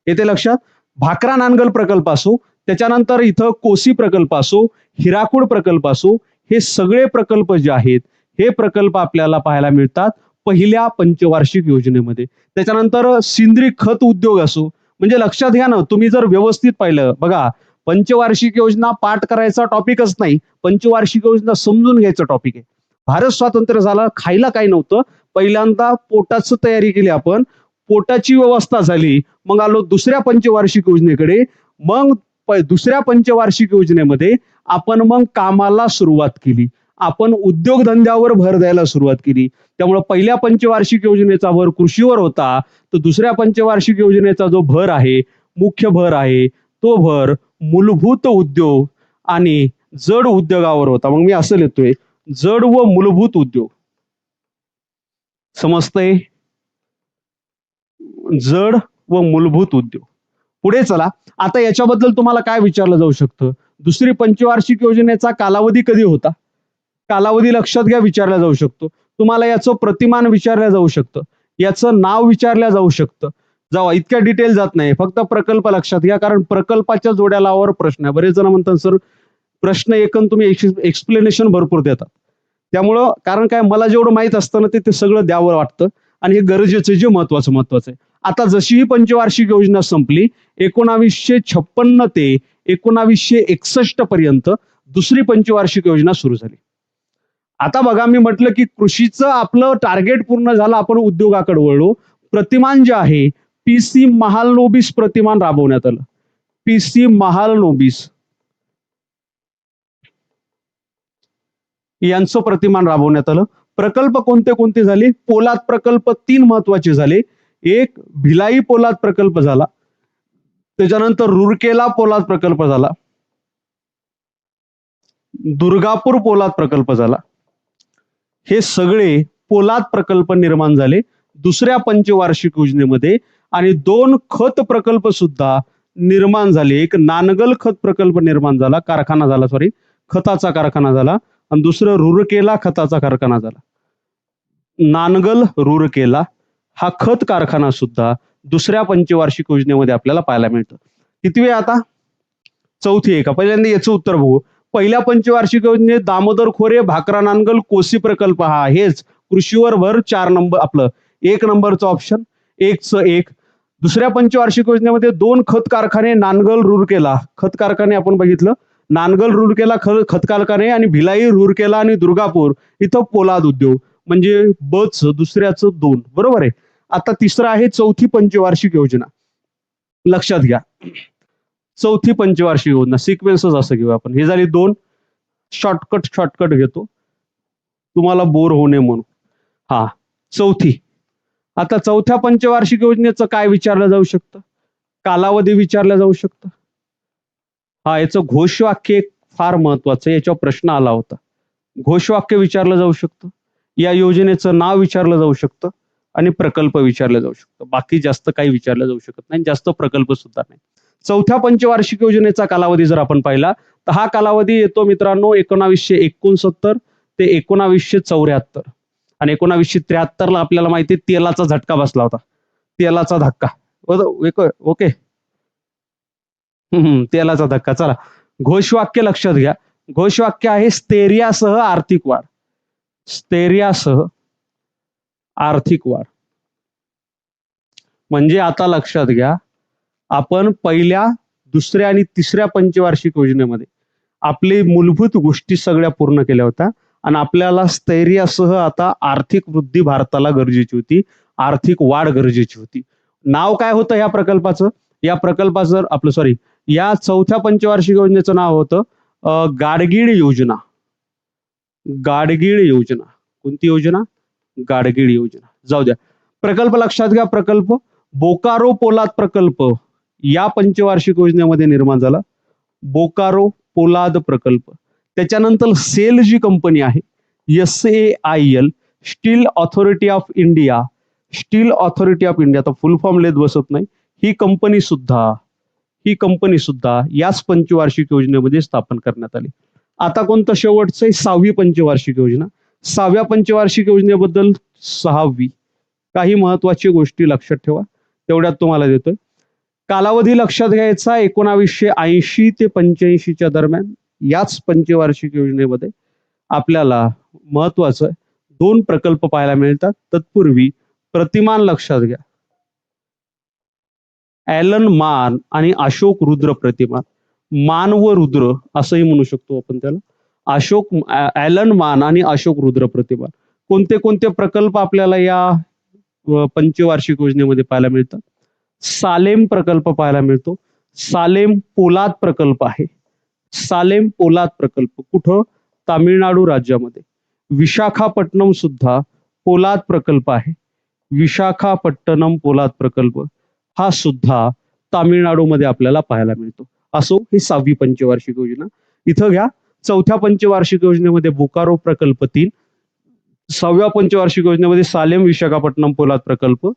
येते लक्षात? भाकरा नांगल प्रकल्प असो, त्याच्यानंतर इथं कोसी प्रकल्प असो, हिराकूड प्रकल्प असो, हे सगळे प्रकल्प जे आहेत हे प्रकल्प आपल्याला पाहायला मिळतात पहिल्या पंचवार्षिक योजनेमध्ये. त्याच्यानंतर सेंद्रिय खत उद्योग असो. म्हणजे लक्षात घ्या ना, तुम्ही जर व्यवस्थित पाहिलं बघा, पंचवार्षिक योजना पाठ करायचा टॉपिकच नाही, पंचवार्षिक योजना समजून घ्यायचं टॉपिक आहे. भारत स्वातंत्र्य झाला, खायला काही नव्हतं, पहिल्यांदा पोटाची तयारी केली आपण, पोटाची व्यवस्था झाली, मग आलो दुसऱ्या पंचवार्षिक योजनेकडे. मग दुसऱ्या पंचवार्षिक योजनेमध्ये आपण मग कामाला सुरुवात केली, आपण उद्योगधंद्यावर भर द्यायला सुरुवात केली. त्यामुळे पहिल्या पंचवार्षिक योजनेचा भर कृषीवर होता, तर दुसऱ्या पंचवार्षिक योजनेचा जो भर आहे, मुख्य भर आहे, तो भर मूलभूत उद्योग आणि जड उद्योगावर होता. मग मी असं लिहितोय, जड व मूलभूत उद्योग. समजतंय? जड व मूलभूत उद्योग. पुढे चला, आता याच्याबद्दल तुम्हाला काय विचारलं जाऊ शकतं? दुसरी पंचवार्षिक योजनेचा कालावधी कधी होता? कालावधी लक्षात घ्या, विचारला जाऊ शकतो. तुम्हाला याचं प्रतिमान विचारलं जाऊ शकतं, याचं नाव विचारलं जाऊ शकतं. जावा, इतक्या डिटेल जात नाही, फक्त प्रकल्प लक्षात घ्या, कारण प्रकल्पाच्या जोड्या लावावर प्रश्न आहे. बरेच जण म्हणतात सर प्रश्न एकूण तुम्ही एक्सप्लेनेशन भरपूर देतात. त्यामुळं कारण काय, मला जेवढं माहित असतं ना ते सगळं द्यावं वाटतं, आणि हे गरजेचं जे महत्वाचं आहे. आता जशी ही पंचवार्षिक योजना संपली 1956 ते 1961 पर्यंत दुसरी पंचवार्षिक योजना सुरू झाली. आता बघा, मी म्हटलं की कृषीचं आपलं टार्गेट पूर्ण झालं, आपण उद्योगाकडे वळलो. प्रतिमान जे आहे पीसी महालनोबिस प्रतिमान राबवण्यात आलं. पीसी महालनोबिस यांचं प्रतिमान राबवण्यात आलं. प्रकल्प कोणते कोणते झाले? पोलाद प्रकल्प 3 महत्वाचे झाले. एक भिलाई पोलाद प्रकल्प झाला, त्याच्यानंतर रुरकेला पोलाद प्रकल्प झाला, दुर्गापूर पोलाद प्रकल्प झाला. हे सगळे पोलाद प्रकल्प निर्माण झाले दुसऱ्या पंचवार्षिक योजनेमध्ये. आणि 2 खत प्रकल्प सुद्धा निर्माण झाले. एक नानगल खत प्रकल्प निर्माण झाला, कारखाना झाला, खताचा कारखाना झाला, आणि दुसरं रुरकेला खताचा कारखाना झाला. नानगल रुरकेला हा खत कारखाना सुद्धा दुसऱ्या पंचवार्षिक योजनेमध्ये आपल्याला पाहायला मिळतं. किती वेळ आता? चौथी आहे का? पहिल्यांदा याचं उत्तर बघू. पहिल्या पंचवार्षिक योजनेत दामोदर खोरे, भाकरा नानगल, कोसी प्रकल्प, हा हेच कृषीवर भर. 4 नंबर आपलं 1 नंबरचं ऑप्शन, 1 दुसऱ्या पंचवार्षिक योजनेमध्ये 2 खत कारखाने, नानगल रुरकेला खत कारखाने आपण बघितलं, नानगल रुरकेला खत कारखाने, आणि भिलाई रुरकेला आणि दुर्गापूर इथं पोलाद उद्योग. म्हणजे बच दुसऱ्याचं 2, बरोबर आहे. आता तिसरं आहे चौथी पंचवार्षिक योजना. लक्षात घ्या, चौथी पंचवार्षिक योजना सिक्वेन्सच असं घेऊ आपण. हे झाली 2, शॉर्टकट घेतो तुम्हाला बोर होऊ नये म्हणून. हा, चौथी. आता चौथ्या पंचवार्षिक योजनेचं काय विचारलं जाऊ शकतं? कालावधी विचारलं जाऊ शकतं. हा, याचं घोषवाक्य फार महत्वाचं आहे, याच्यावर प्रश्न आला होता. घोषवाक्य विचारलं जाऊ शकतं, या योजनेचं नाव विचारलं जाऊ शकतं, आणि प्रकल्प विचारलं जाऊ शकतं. बाकी जास्त काही विचारलं जाऊ शकत नाही, जास्त प्रकल्प सुद्धा नाही. चौथ्या पंचवार्षिक योजनेचा कालावधी जर आपण पाहिला तर हा कालावधी येतो मित्रांनो 1969 ते 1974. आणि 1973 ला आपल्याला माहिती आहे तेलाचा झटका बसला होता, तेलाचा धक्का. ओके, तेलाचा धक्का. चला, घोषवाक्य लक्षात घ्या. घोषवाक्य आहे स्थैर्यासह आर्थिक वाढ. स्थैर्यासह आर्थिक वाढ. म्हणजे आता लक्षात घ्या, आपण पहिल्या, दुसऱ्या आणि तिसऱ्या पंचवार्षिक योजनेमध्ये आपली मूलभूत गोष्टी सगळ्या पूर्ण केल्या होत्या, आणि आपल्याला स्थैर्यासह आता आर्थिक वृद्धी भारताला गरजेची होती, आर्थिक वाढ गरजेची होती. नाव काय होतं या प्रकल्पाचं? या प्रकल्पाचं आपलं या चौथ्या पंचवार्षिक योजनेचं नाव होतं गाडगीळ योजना. गाडगीळ योजना. कोणती योजना? गाडगीळ योजना. जाऊ द्या, प्रकल्प लक्षात घ्या. प्रकल्प बोकारो पोलाद प्रकल्प या पंचवार्षिक योजनेमध्ये निर्माण झाला. बोकारो पोलाद प्रकल्प. त्याच्यानंतर सेल जी कंपनी आहे SAIL, steel authority of India. Steel authority of India, तर फुल फॉर्म लेत बसत नाही. ही कंपनी सुद्धा याच पंचवार्षिक योजनेमध्ये स्थापन करण्यात आली. आता कोणतं शेवटचं? 6वी पंचवार्षिक योजना. 6व्या पंचवार्षिक योजनेबद्दल 6वी काही महत्वाची गोष्टी लक्षात ठेवा, तेवढ्यात तुम्हाला देतोय. कालावधी लक्षात घ्यायचा 1980 ते 85च्या दरम्यान. याच पंचवार्षिक योजनेमध्ये आपल्याला महत्वाचं 2 प्रकल्प पाहायला मिळतात. तत्पूर्वी प्रतिमान लक्षात घ्या. ॲलन मान आणि अशोक रुद्र प्रतिमान. मान व रुद्र असंही म्हणू शकतो आपण त्याला. ॲलन मान आणि अशोक रुद्र प्रतिमान कोणते कोणते प्रकल्प आपल्याला या पंचवार्षिक योजनेमध्ये पाहायला मिळतात? सालेम प्रकल्प पाहायला मिळतो. सालेम पोलाद प्रकल्प आहे. सालेम पोलाद प्रकल्प कुठं? तामिळनाडू राज्यामध्ये. विशाखापट्टणम सुद्धा पोलाद प्रकल्प आहे. विशाखापट्टणम पोलाद प्रकल्प हा सुद्धा तामिळनाडूमध्ये आपल्याला पाहायला मिळतो. असो, ही 6वी पंचवार्षिक योजना. इथं घ्या, 4थ्या पंचवार्षिक योजनेमध्ये बोकारो प्रकल्प 3, 6व्या पंचवार्षिक योजनेमध्ये सालेम विशाखापट्टणम पोलाद प्रकल्प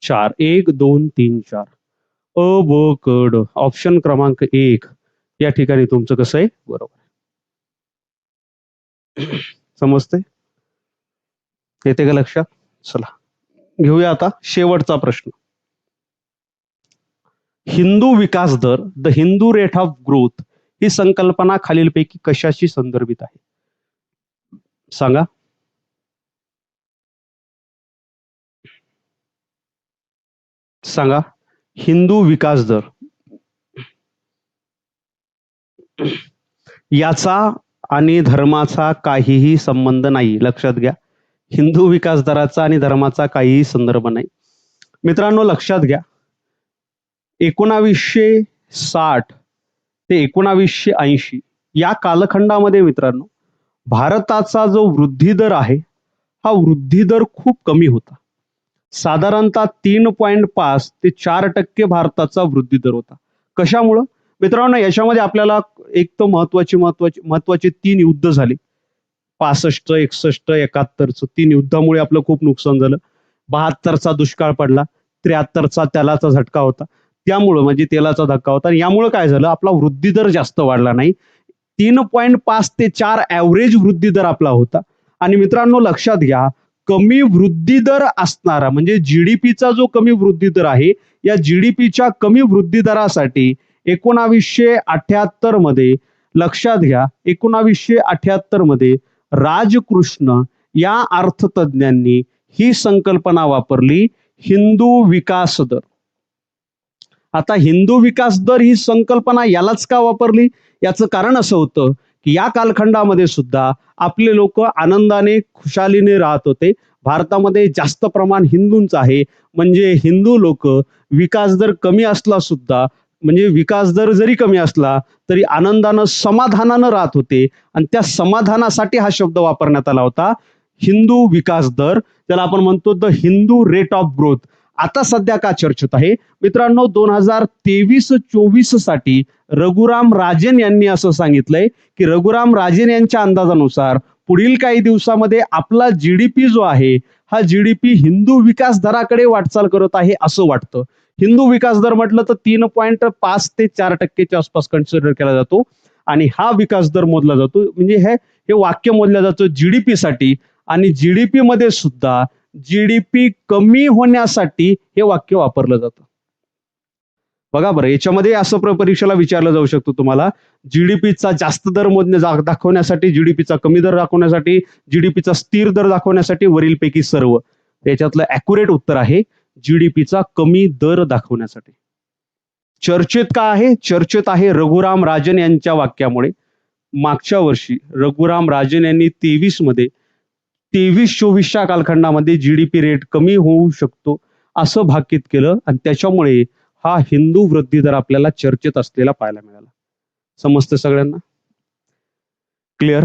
4. 1 2 3 4. अ ब क ड. ऑप्शन क्रमांक 1 या ठिकाणी तुमचं कसं आहे? बरोबर. समजतंय? येते का लक्षात? चला घेऊया आता शेवटचा प्रश्न. हिंदू विकास दर, the Hindu rate of growth ही संकल्पना खालीलपैकी कशाशी संदर्भित आहे? सांगा. सांगा. हिंदू विकास दर याचा आणि धर्माचा काहीही संबंध नाही. लक्षात घ्या, हिंदू विकास दराचा आणि धर्माचा काहीही संदर्भ नाही. मित्रांनो लक्षात घ्या, 1960 ते 1980 या कालखंडामध्ये मित्रांनो भारताचा जो वृद्धी दर आहे हा वृद्धी दर खूप कमी होता. साधारणतः 3.5 ते 4% भारताचा वृद्धी दर होता. कशामुळं? मित्रांनो याच्यामध्ये आपल्याला एक तर महत्वाचे 3 युद्ध झाले. 65, 61, 71चं 3 युद्धामुळे आपलं खूप नुकसान झालं. 72चा दुष्काळ पडला. 73चा तेलाचा झटका होता. त्यामुळं म्हणजे तेलाचा धक्का होता. आणि यामुळं काय झालं? आपला वृद्धी दर जास्त वाढला नाही. 3.5 ते 4 ॲव्हरेज वृद्धी दर आपला होता. आणि मित्रांनो लक्षात घ्या, कमी वृद्धी दर असणारा म्हणजे जीडीपीचा जो कमी वृद्धी दर आहे, या जीडीपीच्या कमी वृद्धी दरासाठी 1978 मध्ये लक्षात घ्या, 1978 मध्ये राजकृष्ण या अर्थतज्ञांनी ही संकल्पना वापरली, हिंदू विकास दर. आता हिंदू विकास दर ही संकल्पना यालाच का वापरली? याचं कारण असं होतं की या कालखंडामध्ये सुद्धा आपले लोक आनंदाने खुशालीने राहत होते. भारतामध्ये जास्त प्रमाण हिंदूंचं आहे, म्हणजे हिंदू लोक विकास दर कमी असला सुद्धा म्हणजे विकास दर जरी कमी असला तरी आनंदानं समाधानानं राहत होते. आणि त्या समाधानासाठी हा शब्द वापरण्यात आला होता, हिंदू विकास दर. त्याला आपण म्हणतो the Hindu rate of growth. आता सध्या का चर्चेत आहे मित्रांनो? 2023-24 साठी रघुराम राजन यांनी असं सांगितलंय की रघुराम राजन यांच्या अंदाजानुसार पुढील काही दिवसामध्ये आपला जीडीपी जो आहे हा जीडीपी हिंदू विकास दराकडे वाटचाल करत आहे असं वाटतं. हिंदू विकास दर म्हटलं तर 3.5 ते 4% आसपास कन्सिडर केला जातो. आणि हा विकास दर मोजला जातो म्हणजे हे वाक्य मोजलं जातं जीडीपी साठी. आणि जीडीपी मध्ये सुद्धा जीडीपी कमी होण्यासाठी हे वाक्य वापरलं जातं. बघा बरं, याच्यामध्ये असं परीक्षेला विचारलं जाऊ शकतो तुम्हाला, जीडीपीचा जास्त दर दाखवण्यासाठी, जीडीपीचा कमी दर दाखवण्यासाठी, जीडीपीचा स्थिर दर दाखवण्यासाठी वरीलपैकी सर्व. त्याच्यातलं ॲक्युरेट उत्तर आहे जीडीपीचा कमी दर दाखवण्यासाठी. चर्चेत का आहे? चर्चेत आहे रघुराम राजन यांच्या वाक्यामुळे. मागच्या वर्षी रघुराम राजन यांनी 23-24च्या कालखंडामध्ये जीडीपी रेट कमी होऊ शकतो असं भाकीत केलं आणि त्याच्यामुळे हा हिंदू वृद्धी दर आपल्याला चर्चेत असलेला पाहायला मिळाला. समजतं सगळ्यांना? क्लिअर?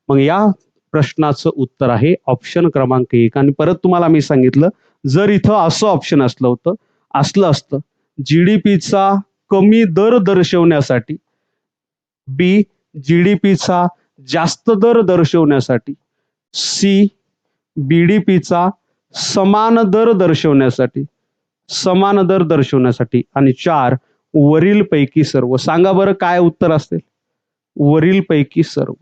मग या प्रश्नाचं उत्तर आहे ऑप्शन क्रमांक 1. आणि परत तुम्हाला मी सांगितलं, जर इथं असं ऑप्शन असलं असतं जीडीपीचा कमी दर दर्शवण्यासाठी, बी जीडीपीचा जास्त दर दर्शवण्यासाठी, सी बीडीपीचा समान दर दर्शवण्यासाठी, आणि 4 वरीलपैकी सर्व. सांगा बरं काय उत्तर असेल? वरीलपैकी सर्व.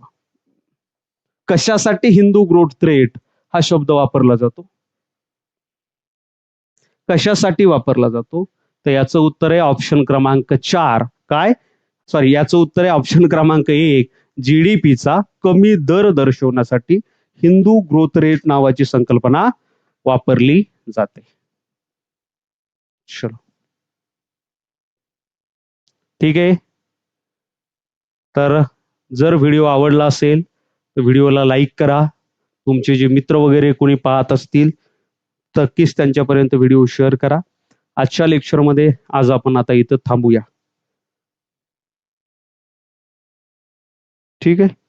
कशासाठी हिंदू ग्रोथ रेट हा शब्द वापरला जातो? कशासाठी वापरला जातो? तर याचं उत्तर आहे ऑप्शन क्रमांक 4. काय? सॉरी, याचं उत्तर आहे ऑप्शन क्रमांक 1. जीडीपीचा कमी दर दर्शवण्यासाठी हिंदू ग्रोथ रेट नावाची संकल्पना वापरली जाते. चलो, ठीक आहे. तर जर व्हिडिओ आवडला असेल तर व्हिडिओला लाईक करा, तुमचे जे मित्र वगैरे कोणी पाहत असतील नक्कीच त्यांच्यापर्यंत व्हिडिओ शेअर करा. आजच्या लेक्चरमध्ये आज आपण आता इथं थांबूया. ठीक आहे.